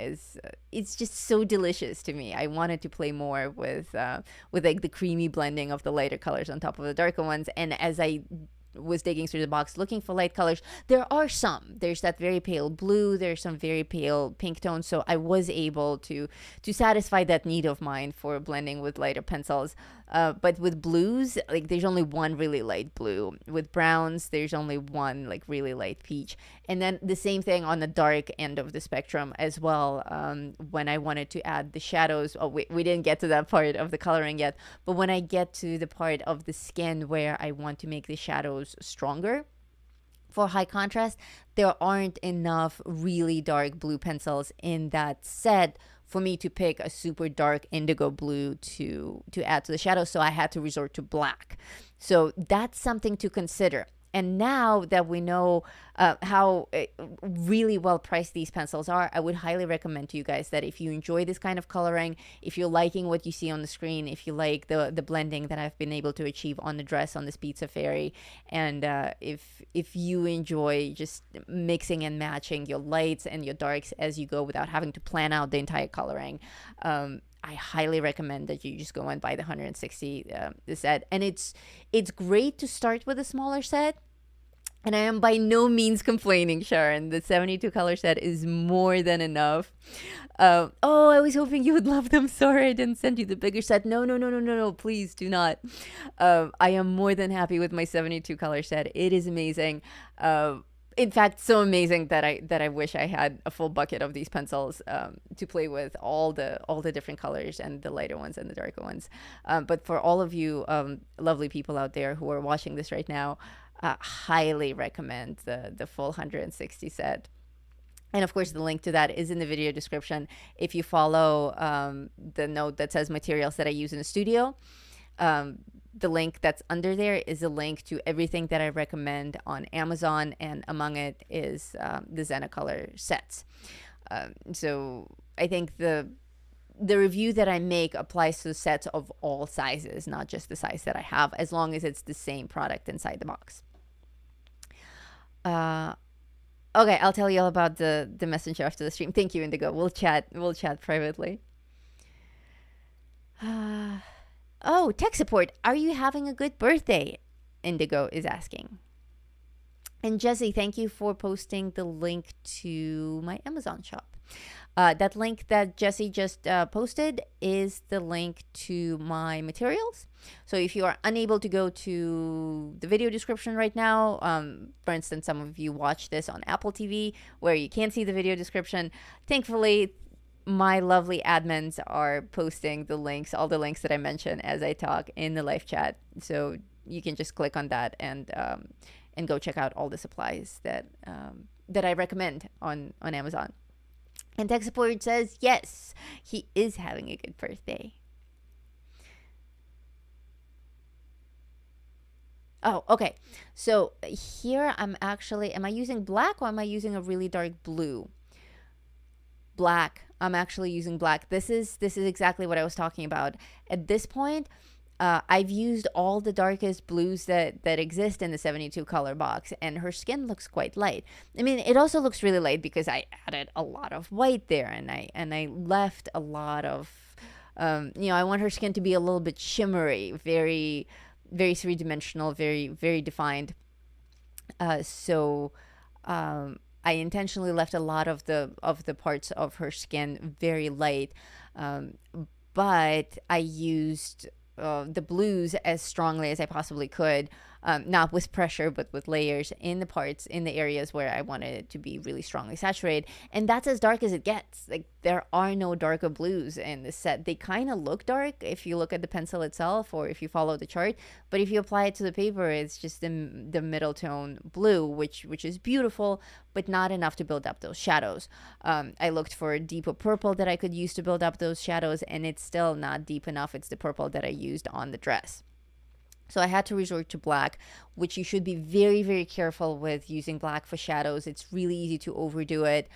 it's just so delicious to me. I wanted to play more with like the creamy blending of the lighter colors on top of the darker ones. And as I was digging through the box looking for light colors, there's that very pale blue, there's some very pale pink tones, so I was able to satisfy that need of mine for blending with lighter pencils. But with blues, like there's only one really light blue. With browns, there's only one like really light peach. And then the same thing on the dark end of the spectrum as well. When I wanted to add the shadows, we didn't get to that part of the coloring yet. But when I get to the part of the skin where I want to make the shadows stronger, for high contrast, there aren't enough really dark blue pencils in that set for me to pick a super dark indigo blue to add to the shadow. So I had to resort to black. So that's something to consider. And now that we know how really well priced these pencils are, I would highly recommend to you guys that if you enjoy this kind of coloring, if you're liking what you see on the screen, if you like the blending that I've been able to achieve on the dress on this Pizza Fairy, and if you enjoy just mixing and matching your lights and your darks as you go without having to plan out the entire coloring, I highly recommend that you just go and buy the 160 set. And it's great to start with a smaller set. And I am by no means complaining, Sharon. The 72 color set is more than enough. Oh, I was hoping you would love them. Sorry, I didn't send you the bigger set. No. Please do not. I am more than happy with my 72 color set. It is amazing. In fact, so amazing that I wish I had a full bucket of these pencils to play with, all the different colors, and the lighter ones and the darker ones. But for all of you lovely people out there who are watching this right now, highly recommend the full 160 set. And of course, the link to that is in the video description. If you follow the note that says materials that I use in the studio, the link that's under there is a link to everything that I recommend on Amazon, and among it is the Zenacolor sets. So I think the review that I make applies to sets of all sizes, not just the size that I have, as long as it's the same product inside the box. Okay, I'll tell you all about the messenger after the stream. Thank you, Indigo. We'll chat privately. Oh, Tek Support, are you having a good birthday? Indigo is asking. And Jesse, thank you for posting the link to my Amazon shop. That link that Jesse just posted is the link to my materials. So if you are unable to go to the video description right now, for instance, some of you watch this on Apple TV where you can't see the video description, thankfully, my lovely admins are posting the links, all the links that I mentioned as I talk in the live chat. So you can just click on that and go check out all the supplies that I recommend on Amazon. And Tek Support says, yes, he is having a good birthday. Oh, okay. So here am I using black or am I using a really dark blue? Black. I'm actually using black. This is exactly what I was talking about. At this point, I've used all the darkest blues that exist in the 72 color box, and her skin looks quite light. I mean, it also looks really light because I added a lot of white there, and I left a lot of, I want her skin to be a little bit shimmery, very, very three-dimensional, very, very defined. So I intentionally left a lot of the parts of her skin very light, but I used the blues as strongly as I possibly could, not with pressure, but with layers in the areas where I wanted it to be really strongly saturated. And that's as dark as it gets. Like, there are no darker blues in this set. They kind of look dark if you look at the pencil itself or if you follow the chart, but if you apply it to the paper, it's just the middle tone blue, which is beautiful, but not enough to build up those shadows. I looked for a deeper purple that I could use to build up those shadows, and it's still not deep enough. It's the purple that I used on the dress. So I had to resort to black, which you should be very, very careful with using black for shadows. It's really easy to overdo it.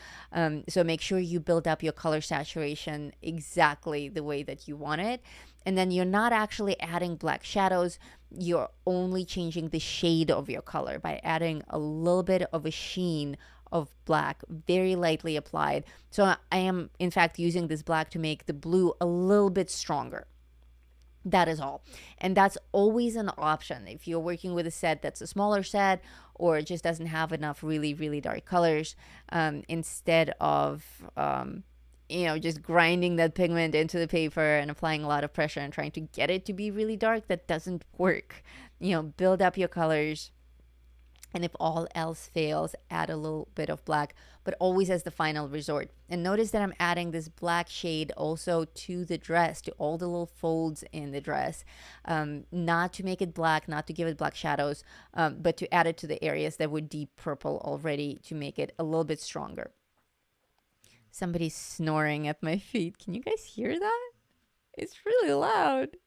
So make sure you build up your color saturation exactly the way that you want it. And then you're not actually adding black shadows. You're only changing the shade of your color by adding a little bit of a sheen of black, very lightly applied. So I am, in fact, using this black to make the blue a little bit stronger. That is all. And that's always an option if you're working with a set that's a smaller set or just doesn't have enough really, really dark colors. Instead of just grinding that pigment into the paper and applying a lot of pressure and trying to get it to be really dark. That doesn't work. Build up your colors. And if all else fails, add a little bit of black, but always as the final resort. And notice that I'm adding this black shade also to the dress, to all the little folds in the dress. Not to make it black, not to give it black shadows, but to add it to the areas that were deep purple already to make it a little bit stronger. Somebody's snoring at my feet. Can you guys hear that? It's really loud.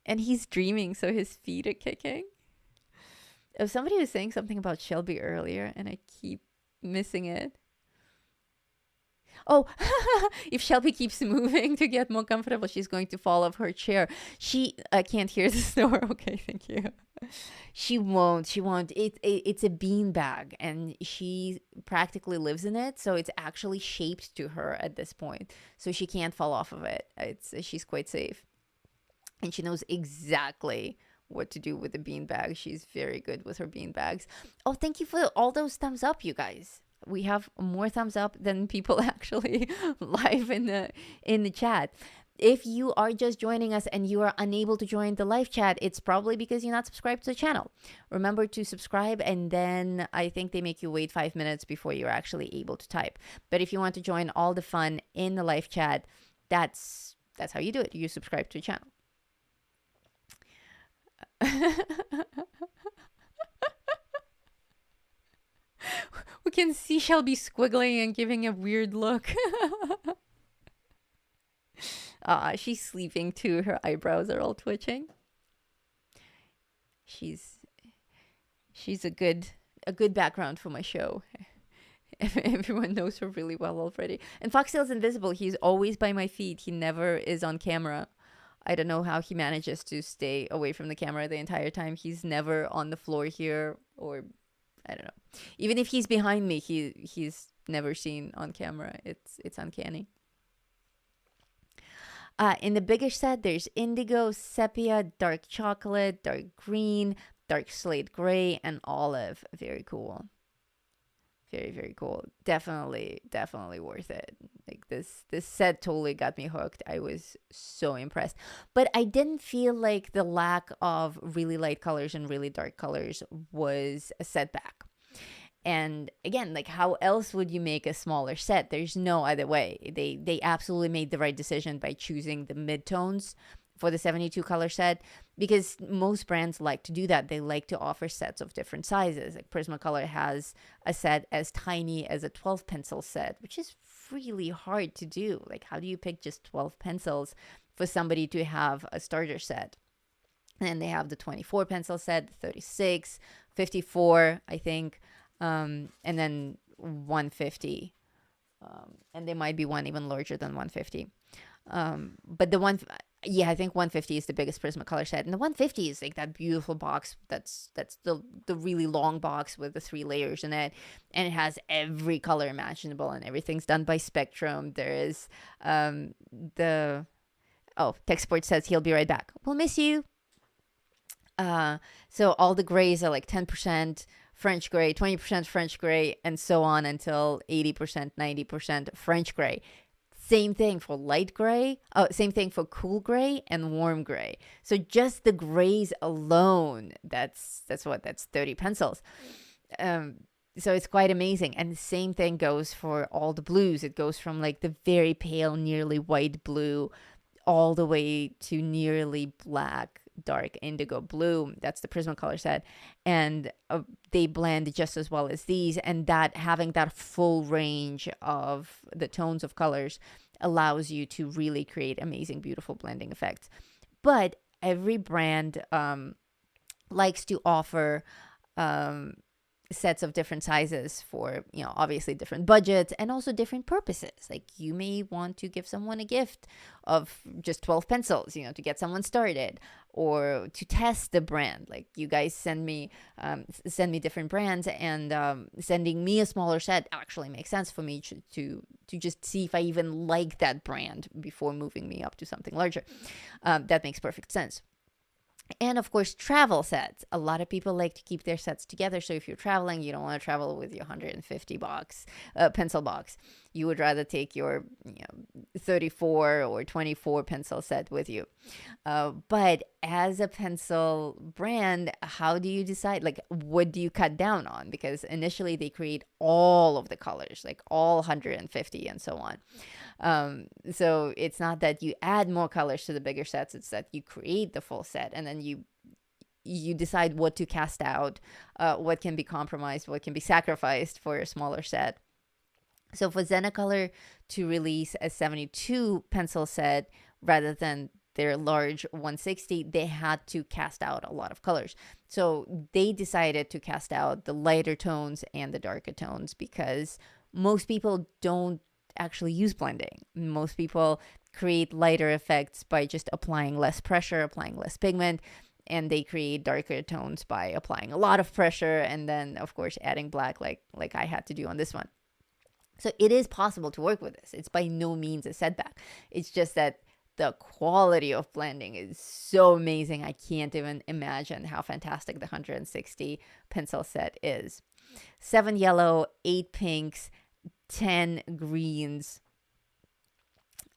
And he's dreaming, so his feet are kicking. Somebody was saying something about Shelby earlier, and I keep missing it. Oh, if Shelby keeps moving to get more comfortable, she's going to fall off her chair. I can't hear the snore. Okay, thank you. She won't. It's a bean bag, and she practically lives in it, so it's actually shaped to her at this point, so she can't fall off of it. She's quite safe, and she knows exactly what to do with the bean bag. She's very good with her bean bags. Oh, thank you for all those thumbs up, you guys. We have more thumbs up than people actually live in the chat. If you are just joining us and you are unable to join the live chat, it's probably because you're not subscribed to the channel. Remember to subscribe, and then I think they make you wait 5 minutes before you're actually able to type. But if you want to join all the fun in the live chat, that's how you do it. You subscribe to the channel. We can see Shelby squiggling and giving a weird look. She's sleeping too. Her eyebrows are all twitching. She's a good background for my show. Everyone knows her really well already. And Foxtail's invisible. He's always by my feet. He never is on camera. I don't know how he manages to stay away from the camera the entire time. He's never on the floor here, or I don't know. Even if he's behind me, he's never seen on camera. It's uncanny. In the bigger set, there's indigo, sepia, dark chocolate, dark green, dark slate gray, and olive. Very cool. Very, very cool. Definitely worth it. Like this set totally got me hooked. I was so impressed. But I didn't feel like the lack of really light colors and really dark colors was a setback. And again, like, how else would you make a smaller set? There's no other way. They absolutely made the right decision by choosing the midtones for the 72 color set, because most brands like to do that. They like to offer sets of different sizes. Like Prismacolor has a set as tiny as a 12 pencil set, which is really hard to do. Like, how do you pick just 12 pencils for somebody to have a starter set? And they have the 24 pencil set, the 36, 54, I think, and then 150. And there might be one even larger than 150. But I think 150 is the biggest Prismacolor set, and the 150 is like that beautiful box. That's the really long box with the 3 layers in it, and it has every color imaginable, and everything's done by Spectrum. There is Tek Support says he'll be right back. We'll miss you. So all the grays are like 10% French gray, 20% French gray, and so on until 80%, 90% French gray. Same thing for light gray. Same thing for cool gray and warm gray. So just the grays alone, that's 30 pencils. So it's quite amazing. And the same thing goes for all the blues. It goes from like the very pale, nearly white blue, all the way to nearly black, dark indigo blue. That's the Prismacolor set, and they blend just as well as these, and that having that full range of the tones of colors allows you to really create amazing, beautiful blending effects. But every brand likes to offer sets of different sizes for, obviously different budgets and also different purposes. Like, you may want to give someone a gift of just 12 pencils, to get someone started, or to test the brand. Like, you guys send me different brands, and sending me a smaller set actually makes sense for me to just see if I even like that brand before moving me up to something larger. That makes perfect sense. And of course, travel sets. A lot of people like to keep their sets together. So if you're traveling, you don't want to travel with your 150 box pencil box. You would rather take your 34 or 24 pencil set with you. But as a pencil brand, how do you decide? Like, what do you cut down on? Because initially they create all of the colors, like all 150 and so on. So it's not that you add more colors to the bigger sets, it's that you create the full set, and then you decide what to cast out, what can be compromised, what can be sacrificed for a smaller set. So for Zenacolor to release a 72 pencil set rather than their large 160, they had to cast out a lot of colors. So they decided to cast out the lighter tones and the darker tones because most people don't actually use blending. Most people create lighter effects by just applying less pressure, applying less pigment, and they create darker tones by applying a lot of pressure and then of course adding black like I had to do on this one. So it is possible to work with this. It's by no means a setback. It's just that the quality of blending is so amazing. I can't even imagine how fantastic the 160 pencil set is. 7 yellow, 8 pinks, 10 greens.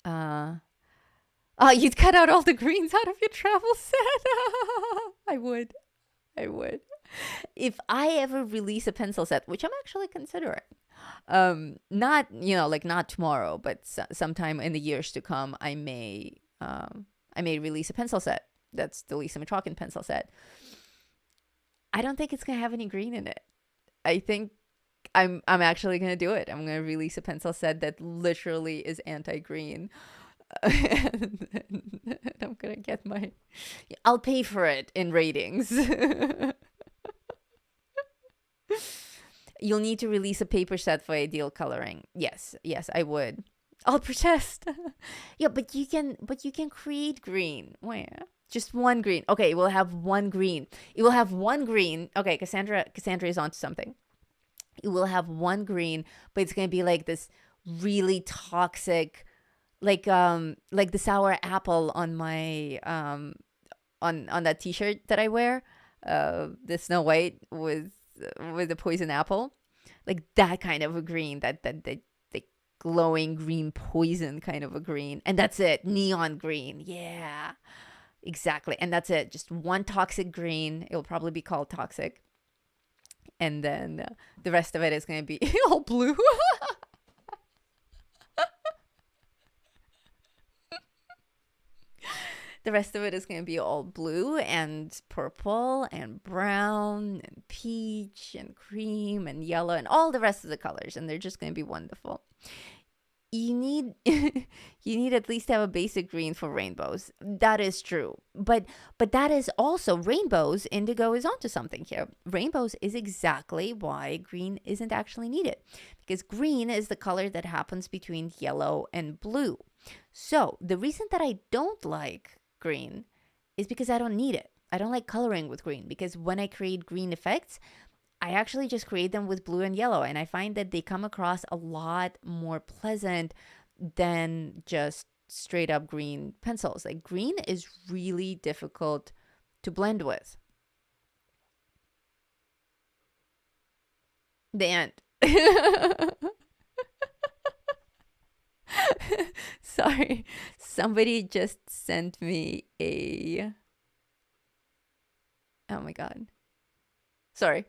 You'd cut out all the greens out of your travel set. I would. If I ever release a pencil set, which I'm actually considering, not not tomorrow, but sometime in the years to come, I may release a pencil set. That's the Lisa Mitrokhin pencil set. I don't think it's gonna have any green in it. I think I'm actually gonna do it. I'm gonna release a pencil set that literally is anti-green. And I'm gonna get I'll pay for it in ratings. You'll need to release a paper set for ideal coloring. Yes, I would. I'll protest. Yeah, but you can create green. Where? Just one green. Okay, it will have one green. Okay, Cassandra is onto something. It will have one green, but it's gonna be like this really toxic, like the sour apple on my on that T-shirt that I wear, the Snow White with the poison apple, like that kind of a green, that glowing green poison kind of a green, and that's it. Neon green, yeah, exactly, and that's it. Just one toxic green. It will probably be called toxic. And then the rest of it is going to be all blue. The rest of it is going to be all blue and purple and brown and peach and cream and yellow and all the rest of the colors. And they're just going to be wonderful. You need at least have a basic green for rainbows. That is true. But that is also rainbows. Indigo is onto something here. Rainbows is exactly why green isn't actually needed, because green is the color that happens between yellow and blue. So the reason that I don't like green is because I don't need it. I don't like coloring with green, because when I create green effects, I actually just create them with blue and yellow, and I find that they come across a lot more pleasant than just straight up green pencils. Like, green is really difficult to blend with. The end. Sorry, somebody just sent me oh my god. Sorry,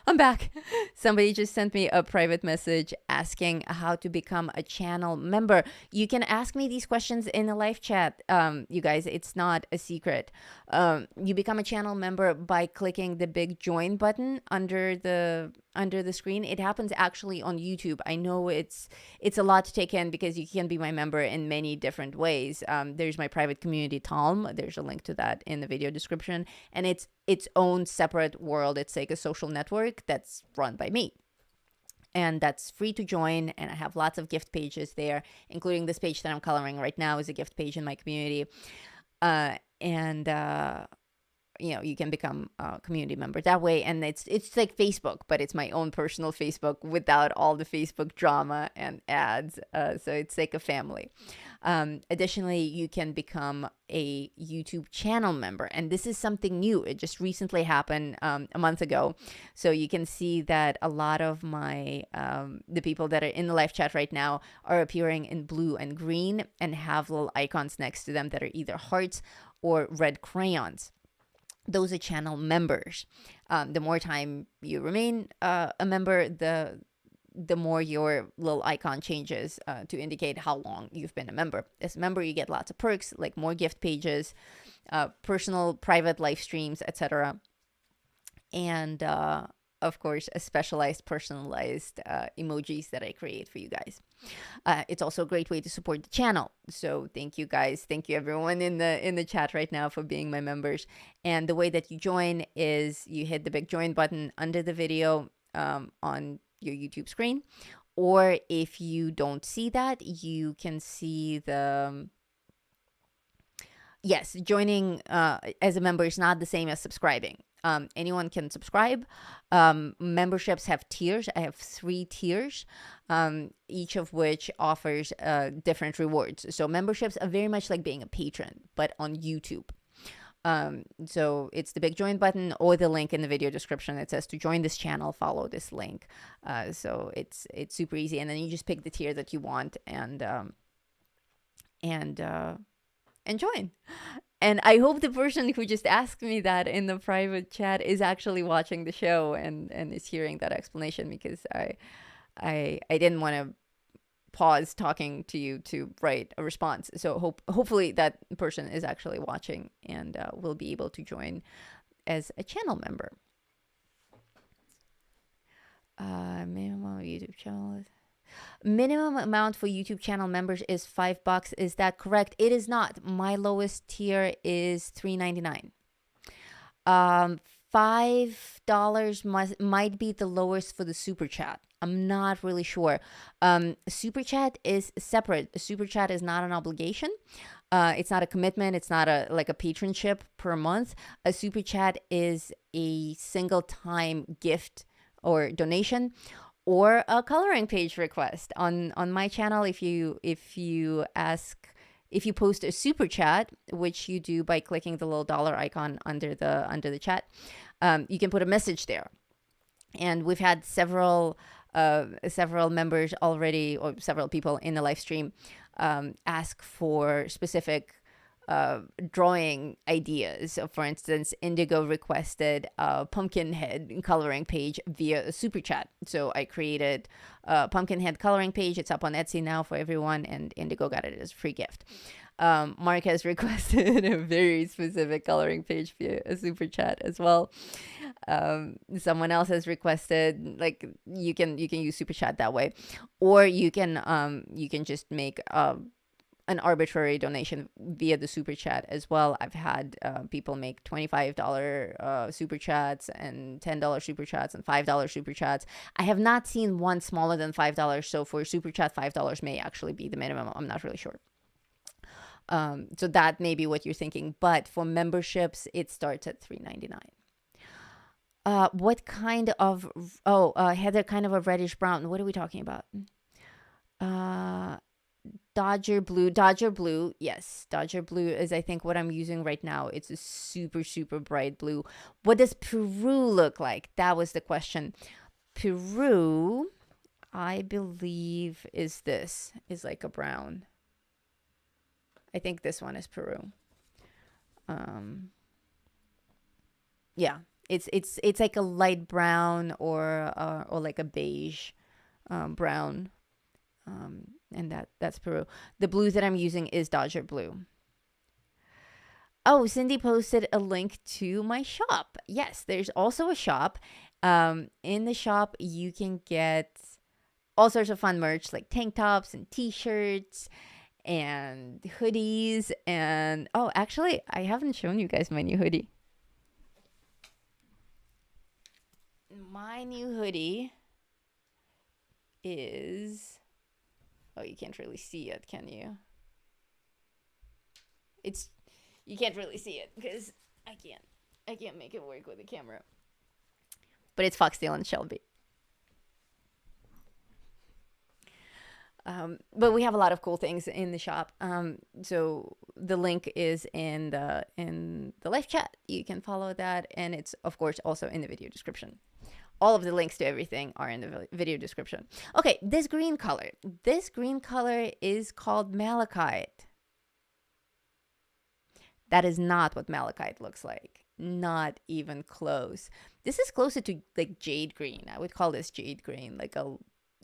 I'm back. Somebody just sent me a private message asking how to become a channel member. You can ask me these questions in a live chat. You guys, it's not a secret. You become a channel member by clicking the big join button under the screen. It happens actually on YouTube. I know it's a lot to take in, because you can be my member in many different ways. There's my private community, Talm. There's a link to that in the video description, and it's its own separate world. It's like a social network that's run by me, and that's free to join. And I have lots of gift pages there, including this page that I'm coloring right now is a gift page in my community. you can become a community member that way. And it's like Facebook, but it's my own personal Facebook without all the Facebook drama and ads. So it's like a family. Additionally, you can become a YouTube channel member, and this is something new. It just recently happened a month ago. So you can see that a lot of my the people that are in the live chat right now are appearing in blue and green and have little icons next to them that are either hearts or red crayons. Those are channel members. The more time you remain a member, the more your little icon changes to indicate how long you've been a member. As a member, you get lots of perks, like more gift pages, personal private live streams, etc. And of course, a specialized, personalized emojis that I create for you guys. It's also a great way to support the channel. So thank you guys. Thank you everyone in the chat right now for being my members. And the way that you join is you hit the big join button under the video on your YouTube screen. Or if you don't see that, you can see the... Yes, joining as a member is not the same as subscribing. Anyone can subscribe. Memberships have tiers. I have 3 tiers, each of which offers different rewards. So memberships are very much like being a patron, but on YouTube. So it's the big join button or the link in the video description that says to join this channel, follow this link. So it's super easy. And then you just pick the tier that you want and join. And I hope the person who just asked me that in the private chat is actually watching the show and is hearing that explanation, because I didn't want to pause talking to you to write a response. So hopefully that person is actually watching and will be able to join as a channel member. Minimum YouTube channel. Minimum amount for YouTube channel members is $5. Is that correct? It is not. My lowest tier is $3.99. $5 might be the lowest for the super chat. I'm not really sure. Super chat is separate. Super chat is not an obligation. It's not a commitment. It's not like a patronship per month. A super chat is a single time gift or donation, or a coloring page request on my channel. If you post a super chat, which you do by clicking the little dollar icon under the chat, you can put a message there. And we've had several members already, or several people in the live stream, ask for specific drawing ideas. So for instance, Indigo requested a pumpkin head coloring page via a super chat. So I created a pumpkin head coloring page. It's up on Etsy now for everyone, and Indigo got it as a free gift. Mark has requested a very specific coloring page via a super chat as well. Someone else has requested, like, you can use super chat that way, or you can just make an arbitrary donation via the super chat as well. I've had people make $25 super chats and $10 super chats and $5 super chats. I have not seen one smaller than $5. So for super chat, $5 may actually be the minimum. I'm not really sure. So that may be what you're thinking. But for memberships, it starts at $3.99. What kind of... Heather, kind of a reddish brown. What are we talking about? Dodger blue. Yes, Dodger blue is, I think, what I'm using right now. It's a super, super bright blue. What does Peru look like? That was the question. Peru, I believe, is like a brown. I think this one is Peru. Yeah, it's like a light brown or like a beige brown. And that's Peru. The blue that I'm using is Dodger blue. Oh, Cindy posted a link to my shop. Yes, there's also a shop. In the shop, you can get all sorts of fun merch, like tank tops and t-shirts and hoodies. And oh, actually, I haven't shown you guys my new hoodie. My new hoodie is... Oh, you can't really see it, can you? You can't really see it because I can't. I can't make it work with the camera. But it's Foxtail and Shelby. But we have a lot of cool things in the shop. So the link is in the live chat. You can follow that, and it's of course also in the video description. All of the links to everything are in the video description. Okay, this green color. This green color is called Malachite. That is not what Malachite looks like. Not even close. This is closer to like Jade Green. I would call this Jade Green, like a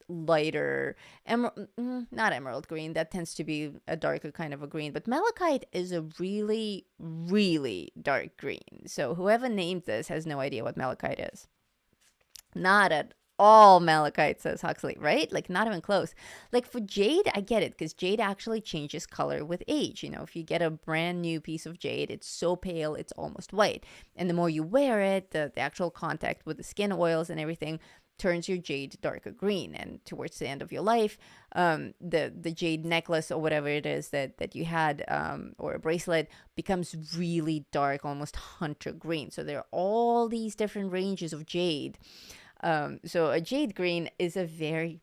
lighter not emerald green. That tends to be a darker kind of a green. But Malachite is a really, really dark green. So whoever named this has no idea what Malachite is. Not at all Malachite, says Huxley, right? Like, not even close. Like, for jade, I get it, because jade actually changes color with age. You know, if you get a brand new piece of jade, it's so pale, it's almost white. And the more you wear it, the actual contact with the skin oils and everything turns your jade darker green. And towards the end of your life, the jade necklace or whatever it is that you had, or a bracelet, becomes really dark, almost hunter green. So there are all these different ranges of jade. So a jade green is a very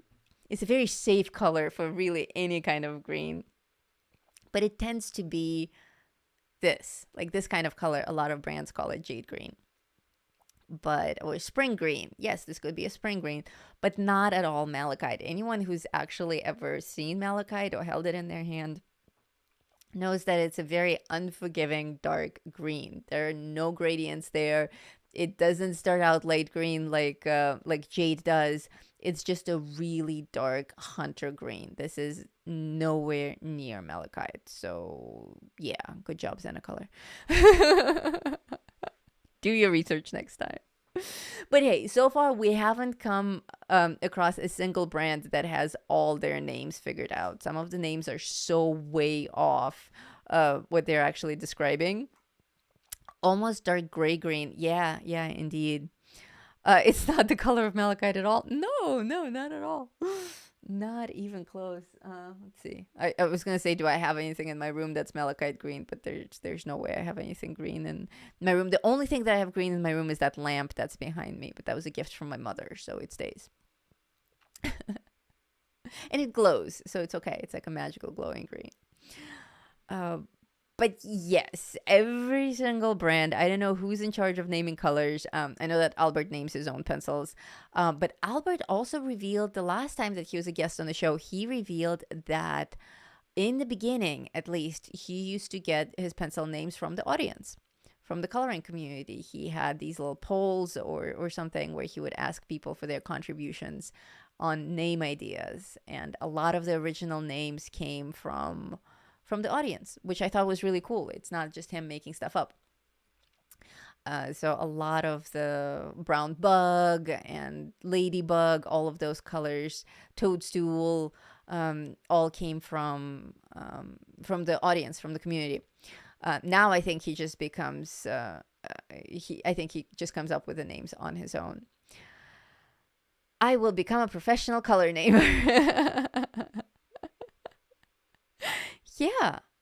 safe color for really any kind of green, but it tends to be this kind of color. A lot of brands call it jade green, or spring green. Yes, this could be a spring green, but not at all malachite. Anyone who's actually ever seen malachite or held it in their hand knows that it's a very unforgiving dark green. There are no gradients there. It doesn't start out light green like jade does. It's just a really dark hunter green. This is nowhere near malachite. So yeah, good job, Zenacolor. Do your research next time. But hey, so far we haven't come across a single brand that has all their names figured out. Some of the names are so way off what they're actually describing. Almost dark gray green. Yeah, indeed. It's not the color of malachite at all. No, not at all. Not even close. Let's see. I was gonna say, do I have anything in my room that's malachite green? But there's no way I have anything green in my room. The only thing that I have green in my room is that lamp that's behind me. But that was a gift from my mother, so it stays. And it glows, so it's okay. It's like a magical glowing green. But yes, every single brand. I don't know who's in charge of naming colors. I know that Albert names his own pencils. But Albert also revealed the last time that he was a guest on the show, he revealed that in the beginning, at least, he used to get his pencil names from the audience, from the coloring community. He had these little polls or something where he would ask people for their contributions on name ideas. And a lot of the original names came from the audience, which I thought was really cool. It's not just him making stuff up. So a lot of the brown bug and ladybug, all of those colors, toadstool, all came from the audience, from the community. Now I think he just becomes, I think he just comes up with the names on his own. I will become a professional color namer.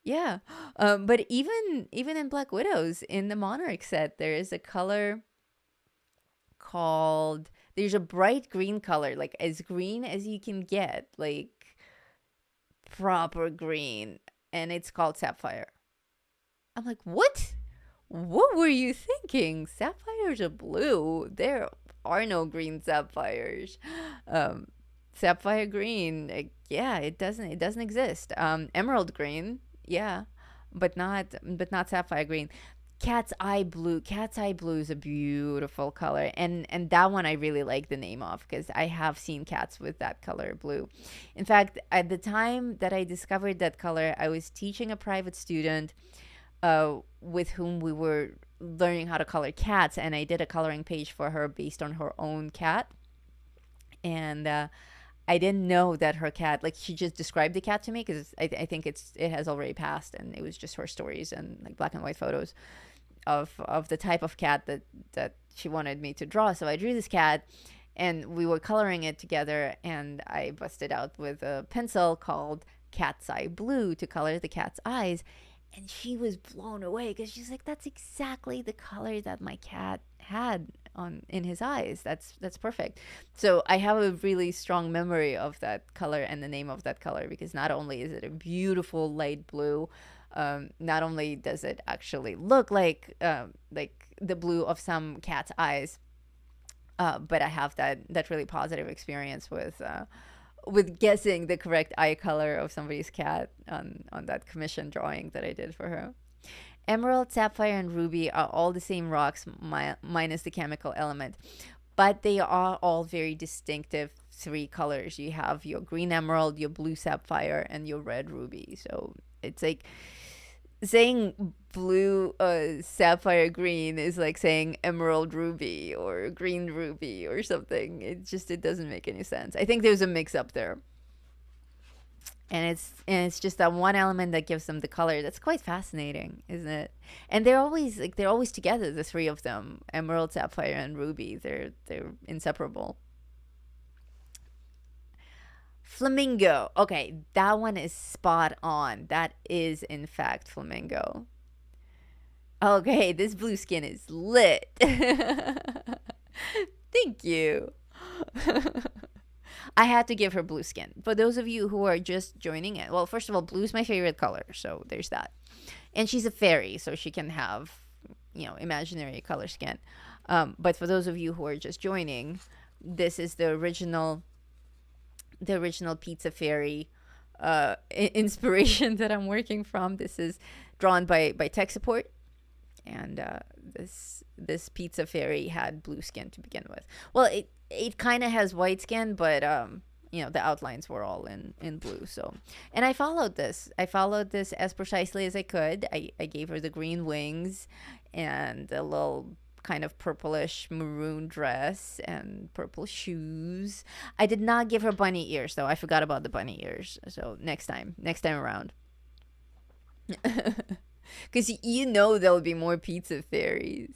Yeah. But even in Black Widows, in the Monarch set, there is a color called, there's a bright green color, like as green as you can get, like proper green, and it's called Sapphire. I'm like, what were you thinking? Sapphires are blue. There are no green sapphires. Sapphire green, yeah, it doesn't exist. Emerald green, yeah, but not sapphire green. Cat's eye blue is a beautiful color, and that one I really like the name of, because I have seen cats with that color blue. In fact, at the time that I discovered that color, I was teaching a private student with whom we were learning how to color cats, and I did a coloring page for her based on her own cat. And I didn't know that her cat, like, she just described the cat to me, because I think it has already passed, and it was just her stories and like black and white photos of the type of cat that she wanted me to draw. So I drew this cat, and we were coloring it together, and I busted out with a pencil called Cat's Eye Blue to color the cat's eyes. And she was blown away because she's like, that's exactly the color that my cat had on in his eyes. That's perfect. So I have a really strong memory of that color and the name of that color, because not only is it a beautiful light blue, not only does it actually look like the blue of some cat's eyes, but I have that really positive experience with guessing the correct eye color of somebody's cat on that commission drawing that I did for her. Emerald, sapphire, and ruby are all the same rocks, minus the chemical element, but they are all very distinctive three colors. You have your green emerald, your blue sapphire, and your red ruby. So it's like saying blue sapphire green is like saying emerald ruby or green ruby or something. It doesn't make any sense. I think there's a mix up there, and it's just that one element that gives them the color. That's quite fascinating, isn't it? And they're always together, the three of them: emerald, sapphire, and ruby. They're inseparable. Flamingo. Okay, that one is spot on. That is in fact flamingo. Okay, this blue skin is lit. Thank you. I had to give her blue skin. For those of you who are just joining it, well, first of all, blue is my favorite color, so there's that. And she's a fairy, so she can have, imaginary color skin. But for those of you who are just joining, this is the original pizza fairy inspiration that I'm working from. This is drawn by Tek Support, and this pizza fairy had blue skin to begin with. Well, it kind of has white skin, but the outlines were all in blue. So, and I followed this as precisely as I could. I gave her the green wings and a little kind of purplish maroon dress and purple shoes. I did not give her bunny ears, though. I forgot about the bunny ears. So next time around. Because there'll be more pizza fairies.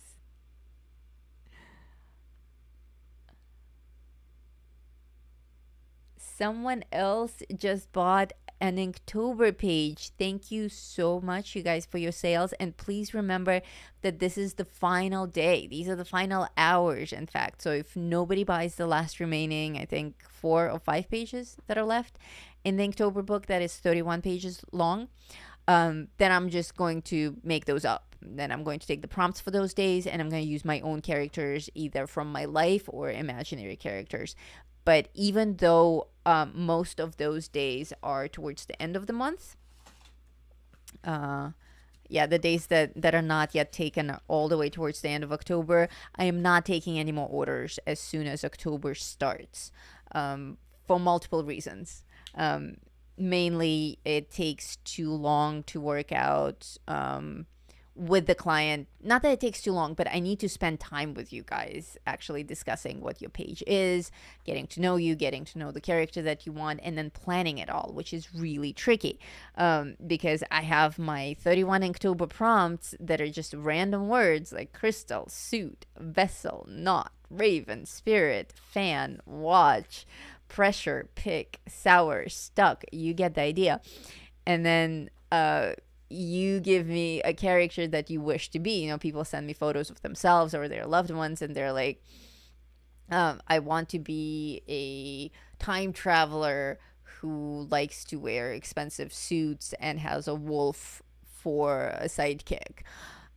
Someone else just bought an Inktober page. Thank you so much, you guys, for your sales. And please remember that this is the final day. These are the final hours, in fact. So if nobody buys the last remaining, I think 4 or 5 pages that are left in the Inktober book, that is 31 pages long, then I'm just going to make those up. Then I'm going to take the prompts for those days, and I'm going to use my own characters, either from my life or imaginary characters. But even though most of those days are towards the end of the month, the days that are not yet taken all the way towards the end of October, I am not taking any more orders as soon as October starts, for multiple reasons. Mainly, it takes too long to work out with the client. Not that it takes too long, but I need to spend time with you guys actually discussing what your page is, getting to know you, getting to know the character that you want, and then planning it all, which is really tricky, because I have my 31 Inktober prompts that are just random words like crystal, suit, vessel, knot, raven, spirit, fan, watch, pressure, pick, sour, stuck. You get the idea. And then you give me a character that you wish to be. People send me photos of themselves or their loved ones, and they're like, I want to be a time traveler who likes to wear expensive suits and has a wolf for a sidekick.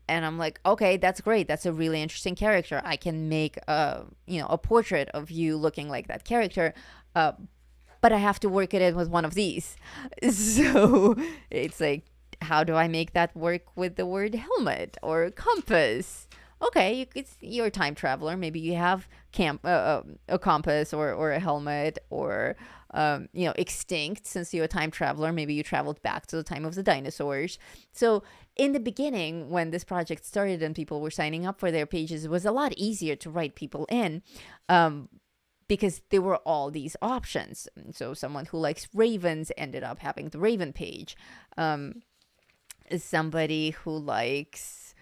And I'm like, okay, that's great. That's a really interesting character. I can make a portrait of you looking like that character. But I have to work it in with one of these. So it's like, how do I make that work with the word helmet or compass? Okay, you're a time traveler. Maybe you have a compass or a helmet, or extinct. Since you're a time traveler, maybe you traveled back to the time of the dinosaurs. So in the beginning, when this project started and people were signing up for their pages, it was a lot easier to write people in, because there were all these options. So someone who likes ravens ended up having the raven page. Somebody who likes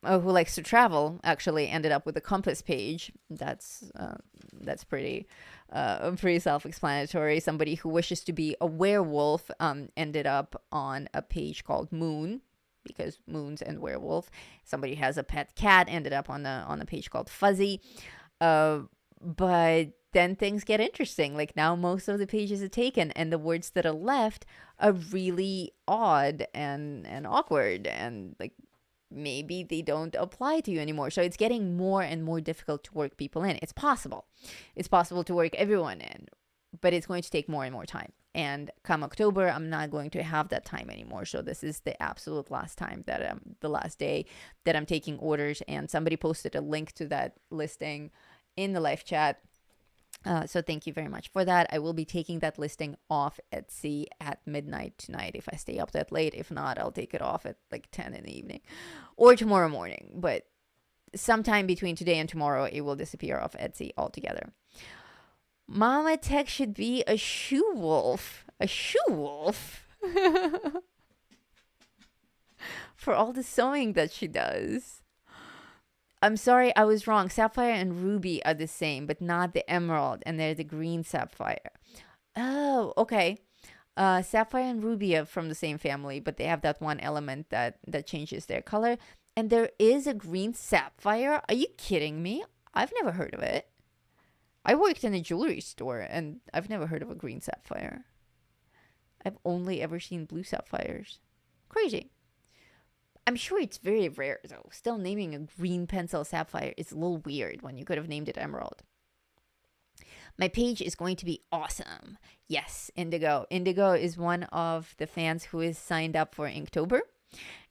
who likes to travel actually ended up with a compass page. That's pretty pretty self-explanatory. Somebody who wishes to be a werewolf ended up on a page called Moon, because moons and werewolf. Somebody has a pet cat, ended up on a page called Fuzzy. But then things get interesting. Like, now most of the pages are taken, and the words that are left are really odd and awkward, and like maybe they don't apply to you anymore. So it's getting more and more difficult to work people in. It's possible to work everyone in, but it's going to take more and more time. And come October, I'm not going to have that time anymore. So this is the absolute last time that the last day that I'm taking orders. And somebody posted a link to that listing in the live chat. So thank you very much for that. I will be taking that listing off Etsy at midnight tonight if I stay up that late. If not, I'll take it off at like 10 in the evening or tomorrow morning. But sometime between today and tomorrow, it will disappear off Etsy altogether. Mama Tek should be a shoe wolf. A shoe wolf? For all the sewing that she does. I'm sorry, I was wrong. Sapphire and ruby are the same, but not the emerald, and they're the green sapphire. Oh, okay. Sapphire and ruby are from the same family, but they have that one element that changes their color. And there is a green sapphire? Are you kidding me? I've never heard of it. I worked in a jewelry store, and I've never heard of a green sapphire. I've only ever seen blue sapphires. Crazy. I'm sure it's very rare, though. Still, naming a green pencil sapphire is a little weird when you could have named it emerald. My page is going to be awesome. Yes, Indigo. Indigo is one of the fans who is signed up for Inktober,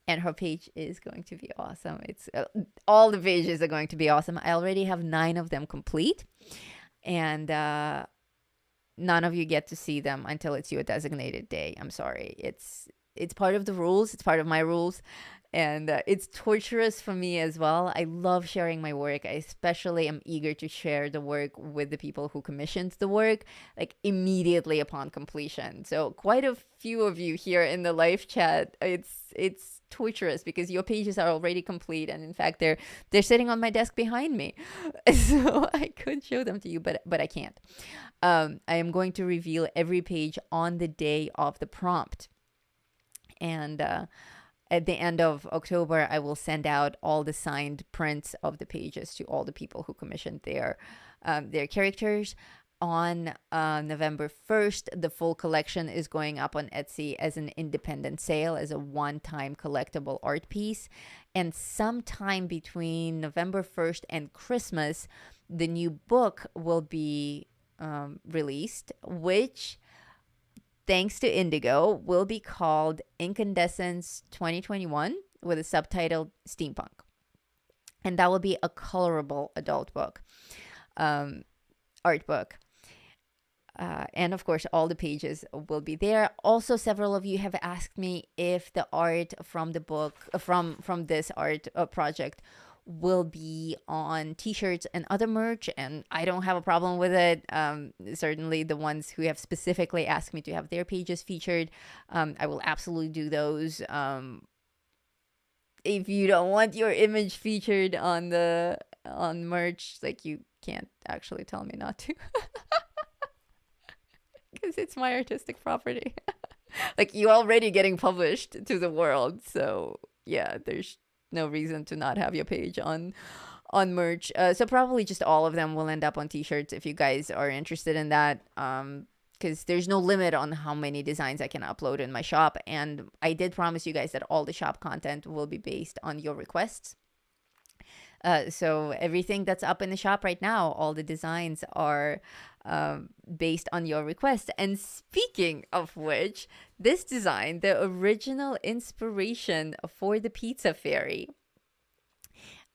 and her page is going to be awesome. It's all the pages are going to be awesome. I already have 9 of them complete, and none of you get to see them until it's your designated day. I'm sorry. It's part of the rules. It's part of my rules. And it's torturous for me as well. I love sharing my work. I especially am eager to share the work with the people who commissioned the work, like immediately upon completion. So quite a few of you here in the live chat, it's torturous because your pages are already complete, and in fact they're sitting on my desk behind me. So I could show them to you, but I can't. I am going to reveal every page on the day of the prompt. And at the end of October, I will send out all the signed prints of the pages to all the people who commissioned their characters. On November 1st, the full collection is going up on Etsy as an independent sale, as a one-time collectible art piece. And sometime between November 1st and Christmas, the new book will be released, which, thanks to Indigo, will be called Incandescence 2021 with a subtitle Steampunk. And that will be a colorable adult book, art book. And of course, all the pages will be there. Also, several of you have asked me if the art from the book, from this art project, will be on t-shirts and other merch, and I don't have a problem with it. Certainly the ones who have specifically asked me to have their pages featured, I will absolutely do those. If you don't want your image featured on merch, like, you can't actually tell me not to. Because it's my artistic property. Like, you're already getting published to the world, so yeah, there's no reason to not have your page on merch. So probably just all of them will end up on t-shirts if you guys are interested in that, because there's no limit on how many designs I can upload in my shop. And I did promise you guys that all the shop content will be based on your requests. So everything that's up in the shop right now, all the designs are based on your request. And speaking of which, this design, the original inspiration for the pizza fairy,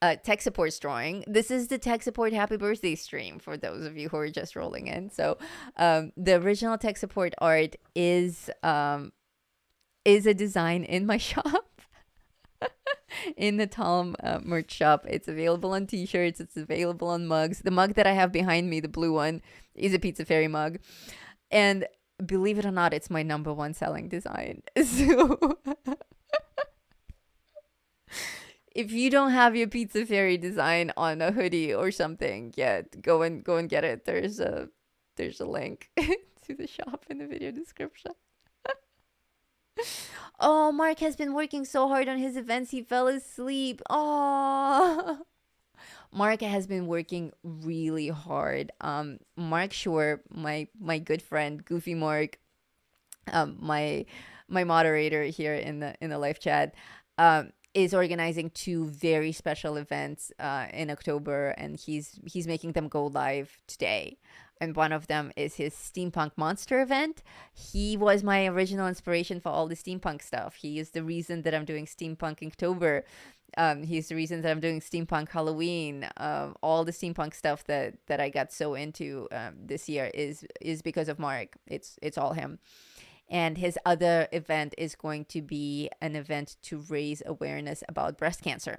Tek Support's drawing. This is the Tek Support Happy Birthday stream for those of you who are just rolling in. So the original Tek Support art is a design in my shop. In the Tom merch shop. It's available on t-shirts. It's available on mugs. The mug that I have behind me, the blue one, is a Pizza Fairy mug. And believe it or not, it's my #1 selling design. So if you don't have your pizza fairy design on a hoodie or something yet, go and get it. There's a link to the shop in the video description. Oh, Mark has been working so hard on his events, he fell asleep. Oh. Mark has been working really hard. Mark Shore, my good friend, Goofy Mark, my moderator here in the live chat, is organizing two very special events in October, and he's making them go live today. And one of them is his Steampunk Monster event. He was my original inspiration for all the steampunk stuff. He is the reason that I'm doing Steampunk October. He's the reason that I'm doing Steampunk Halloween. All the steampunk stuff that I got so into this year is because of Mark. It's all him. And his other event is going to be an event to raise awareness about breast cancer.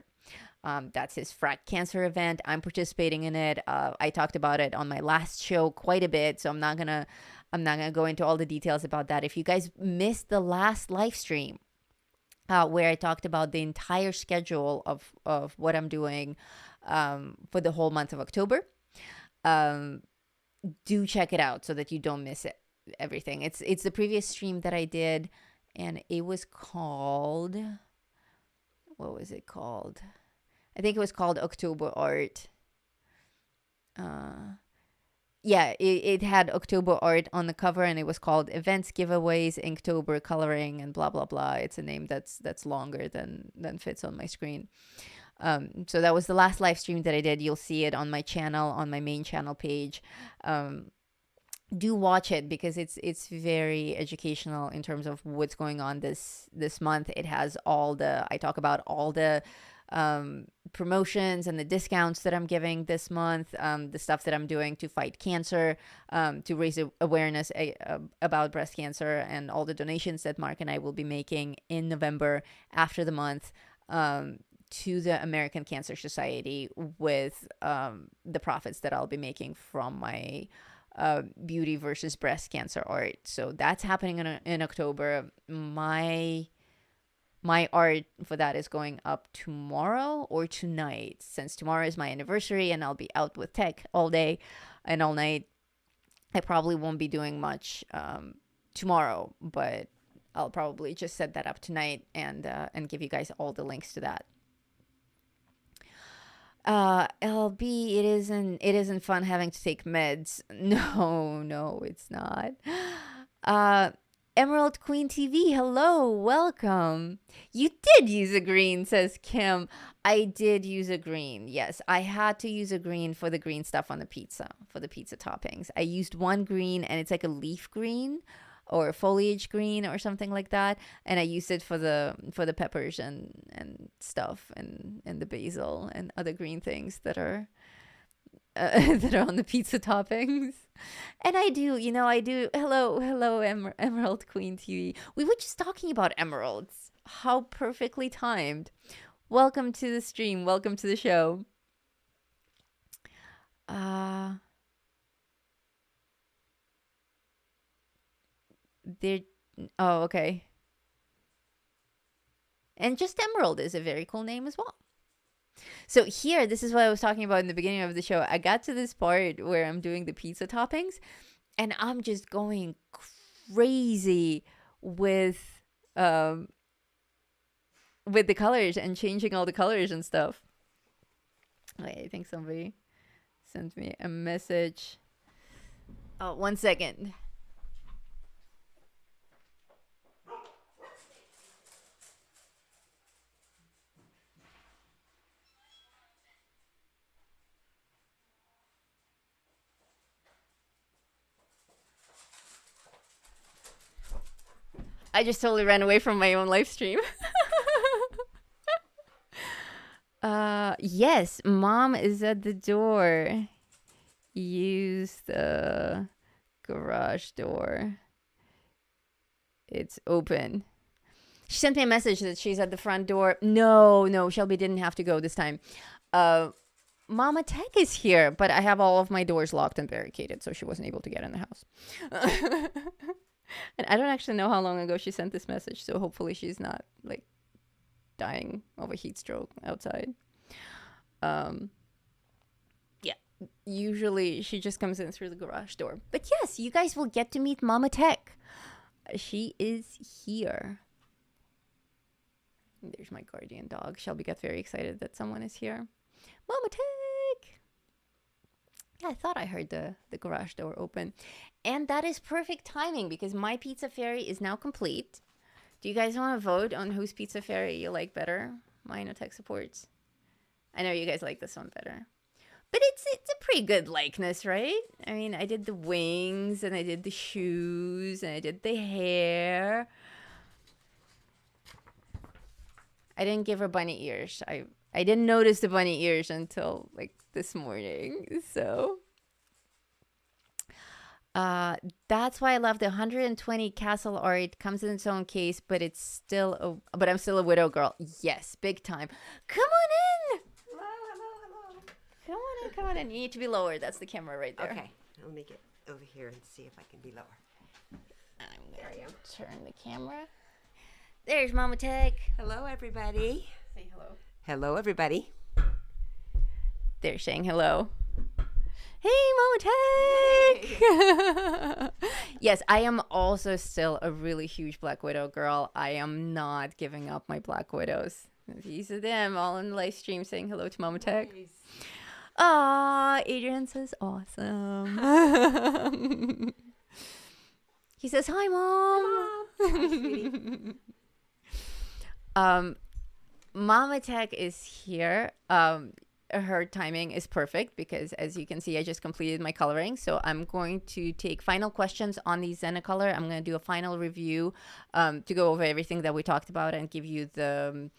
That's his Frack Cancer event. I'm participating in it. I talked about it on my last show quite a bit, so I'm not gonna go into all the details about that. If you guys missed the last live stream, where I talked about the entire schedule of what I'm doing for the whole month of October, do check it out so that you don't miss it. Everything. It's the previous stream that I did, and it was called, what was it called? I think it was called October Art. Yeah, it had October Art on the cover, and it was called Events, Giveaways, Inktober, Coloring, and blah blah blah. It's a name that's longer than fits on my screen. So that was the last live stream that I did. You'll see it on my channel, on my main channel page. Do watch it because it's very educational in terms of what's going on this month. It has I talk about all the promotions and the discounts that I'm giving this month, the stuff that I'm doing to fight cancer, to raise awareness about breast cancer, and all the donations that Mark and I will be making in November after the month to the American Cancer Society with the profits that I'll be making from my beauty versus breast cancer art. So that's happening in October. My art for that is going up tomorrow or tonight, since tomorrow is my anniversary and I'll be out with Tek all day and all night. I probably won't be doing much tomorrow, but I'll probably just set that up tonight and give you guys all the links to that. LB, it isn't fun having to take meds. No, it's not. Emerald Queen TV, hello, welcome. You did use a green, says Kim. I did use a green. Yes, I had to use a green for the green stuff on the pizza, for the pizza toppings. I used one green, and it's like a leaf green or foliage green or something like that, and I used it for the peppers and stuff and the basil and other green things that are that are on the pizza toppings. And I do. Hello, Emerald Queen TV. We were just talking about emeralds. How perfectly timed. Welcome to the stream. Welcome to the show. Oh, okay. And just Emerald is a very cool name as well. So here, this is what I was talking about in the beginning of the show. I got to this part where I'm doing the pizza toppings, and I'm just going crazy with the colors and changing all the colors and stuff. Wait, I think somebody sent me a message. Oh, 1 second. I just totally ran away from my own live stream. Yes, mom is at the door. Use the garage door. It's open. She sent me a message that she's at the front door. No, Shelby didn't have to go this time. Mama Tek is here, but I have all of my doors locked and barricaded, so she wasn't able to get in the house. And I don't actually know how long ago she sent this message, so hopefully she's not, like, dying of a heat stroke outside. Yeah, usually she just comes in through the garage door. But yes, you guys will get to meet Mama Tek. She is here. There's my guardian dog. Shelby got very excited that someone is here. Mama Tek! Yeah, I thought I heard the garage door open. And that is perfect timing because my Pizza Fairy is now complete. Do you guys want to vote on whose Pizza Fairy you like better? Mine or Tek Support's? I know you guys like this one better. But it's a pretty good likeness, right? I mean, I did the wings, and I did the shoes, and I did the hair. I didn't give her bunny ears. I didn't notice the bunny ears until, like, this morning. So that's why I love the 120 castle art. Comes in its own case, but I'm still a widow girl. Yes, big time. Come on in. Come on in. You need to be lower. That's the camera right there. Okay, I'll make it over here and see if I can be lower. I'm going to turn the camera. There's Mama Tek. Hello, everybody. Say hello. Hello, everybody. They're saying hello. Hey, Mama Tek! Yes, I am also still a really huge Black Widow girl. I am not giving up my Black Widows. These are them all in the live stream saying hello to Mama Tek. Nice. Aw, Adrian says awesome. He says, hi, Mom. Hi, sweetie. Mama Tek is here. Her timing is perfect because, as you can see, I just completed my coloring. So I'm going to take final questions on the Zenacolor. I'm going to do a final review to go over everything that we talked about and give you the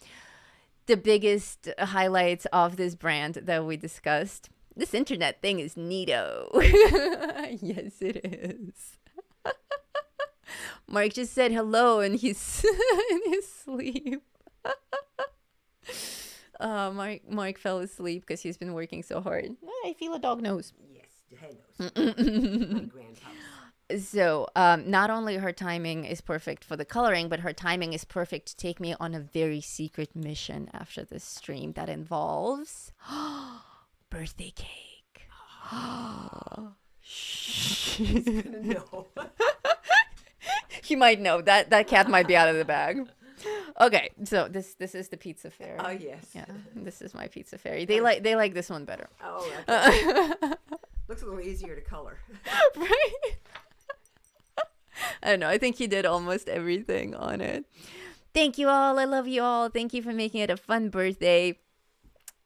biggest highlights of this brand that we discussed. This internet thing is neato. Yes, it is. Mark just said hello and he's in his sleep. Mark fell asleep because he's been working so hard. I feel a dog nose. Yes, the head nose. My grandpa's. So not only her timing is perfect for the coloring, but her timing is perfect to take me on a very secret mission after this stream that involves birthday cake. She's gonna know. He might know. That cat might be out of the bag. Okay, so this is the Pizza Fairy. Oh yes. Yeah, this is my Pizza Fairy. They like this one better. Oh, okay. Looks a little easier to color. Right? I don't know. I think he did almost everything on it. Thank you all. I love you all. Thank you for making it a fun birthday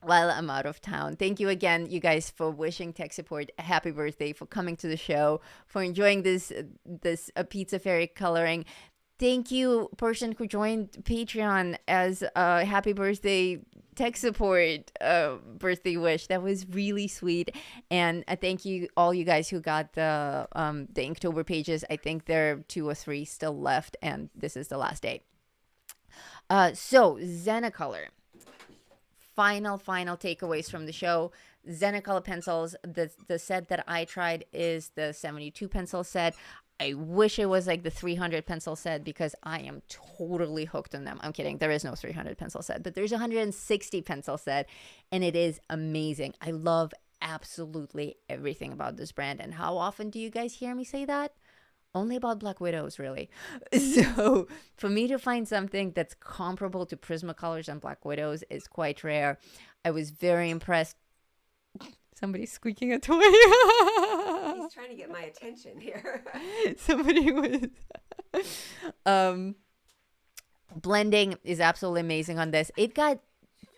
while I'm out of town. Thank you again, you guys, for wishing Tek Support a happy birthday, for coming to the show, for enjoying this Pizza Fairy coloring. Thank you, person who joined Patreon as a happy birthday Tek Support birthday wish. That was really sweet. And thank you all you guys who got the Inktober pages. I think there are 2 or 3 still left, and this is the last day. So Zenacolor. Final takeaways from the show. Zenacolor pencils. The set that I tried is the 72 pencil set. I wish it was like the 300 pencil set because I am totally hooked on them. I'm kidding. There is no 300 pencil set, but there's a 160 pencil set, and it is amazing. I love absolutely everything about this brand. And how often do you guys hear me say that? Only about Black Widows, really. So for me to find something that's comparable to Prismacolors and Black Widows is quite rare. I was very impressed. Somebody's squeaking a toy. He's trying to get my attention here. Somebody was blending is absolutely amazing on this. It got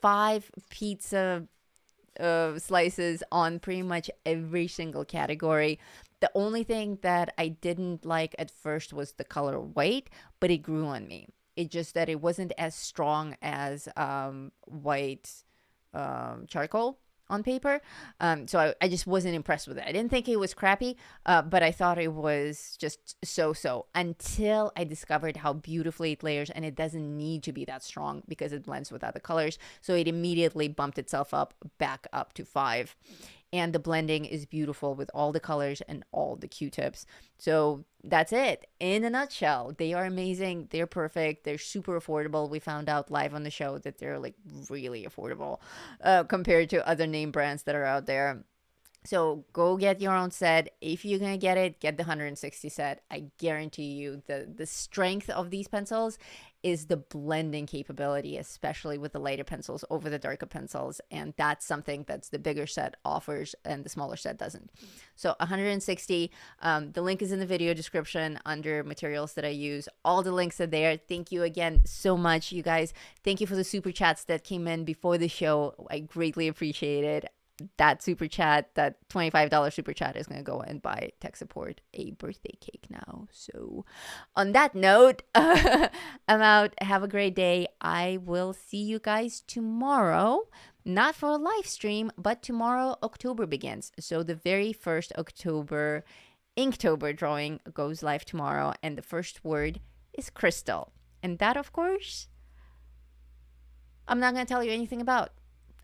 5 pizza slices on pretty much every single category. The only thing that I didn't like at first was the color white, but it grew on me. It just that it wasn't as strong as white charcoal on paper. So I just wasn't impressed with it. I didn't think it was crappy, but I thought it was just so until I discovered how beautifully it layers, and it doesn't need to be that strong because it blends with other colors. So it immediately bumped itself back up to 5. and the blending is beautiful with all the colors and all the Q-tips. So that's it in a nutshell. They are amazing. They're perfect. They're super affordable. We found out live on the show that they're like really affordable compared to other name brands that are out there. So go get your own set. If you're gonna get it, get the 160 set. I guarantee you the strength of these pencils is the blending capability, especially with the lighter pencils over the darker pencils. And that's something that's the bigger set offers and the smaller set doesn't. So 160, the link is in the video description under materials that I use. All the links are there. Thank you again so much, you guys. Thank you for the super chats that came in before the show. I greatly appreciate it. That super chat, that $25 super chat is going to go and buy Tek Support a birthday cake now. So on that note, I'm out. Have a great day. I will see you guys tomorrow, not for a live stream, but tomorrow October begins. So the very first October Inktober drawing goes live tomorrow, and the first word is crystal. And that, of course, I'm not going to tell you anything about.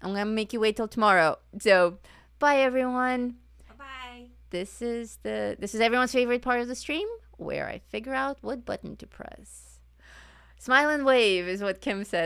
I'm going to make you wait till tomorrow. So, bye everyone. Bye-bye. This is everyone's favorite part of the stream, where I figure out what button to press. Smile and wave is what Kim said.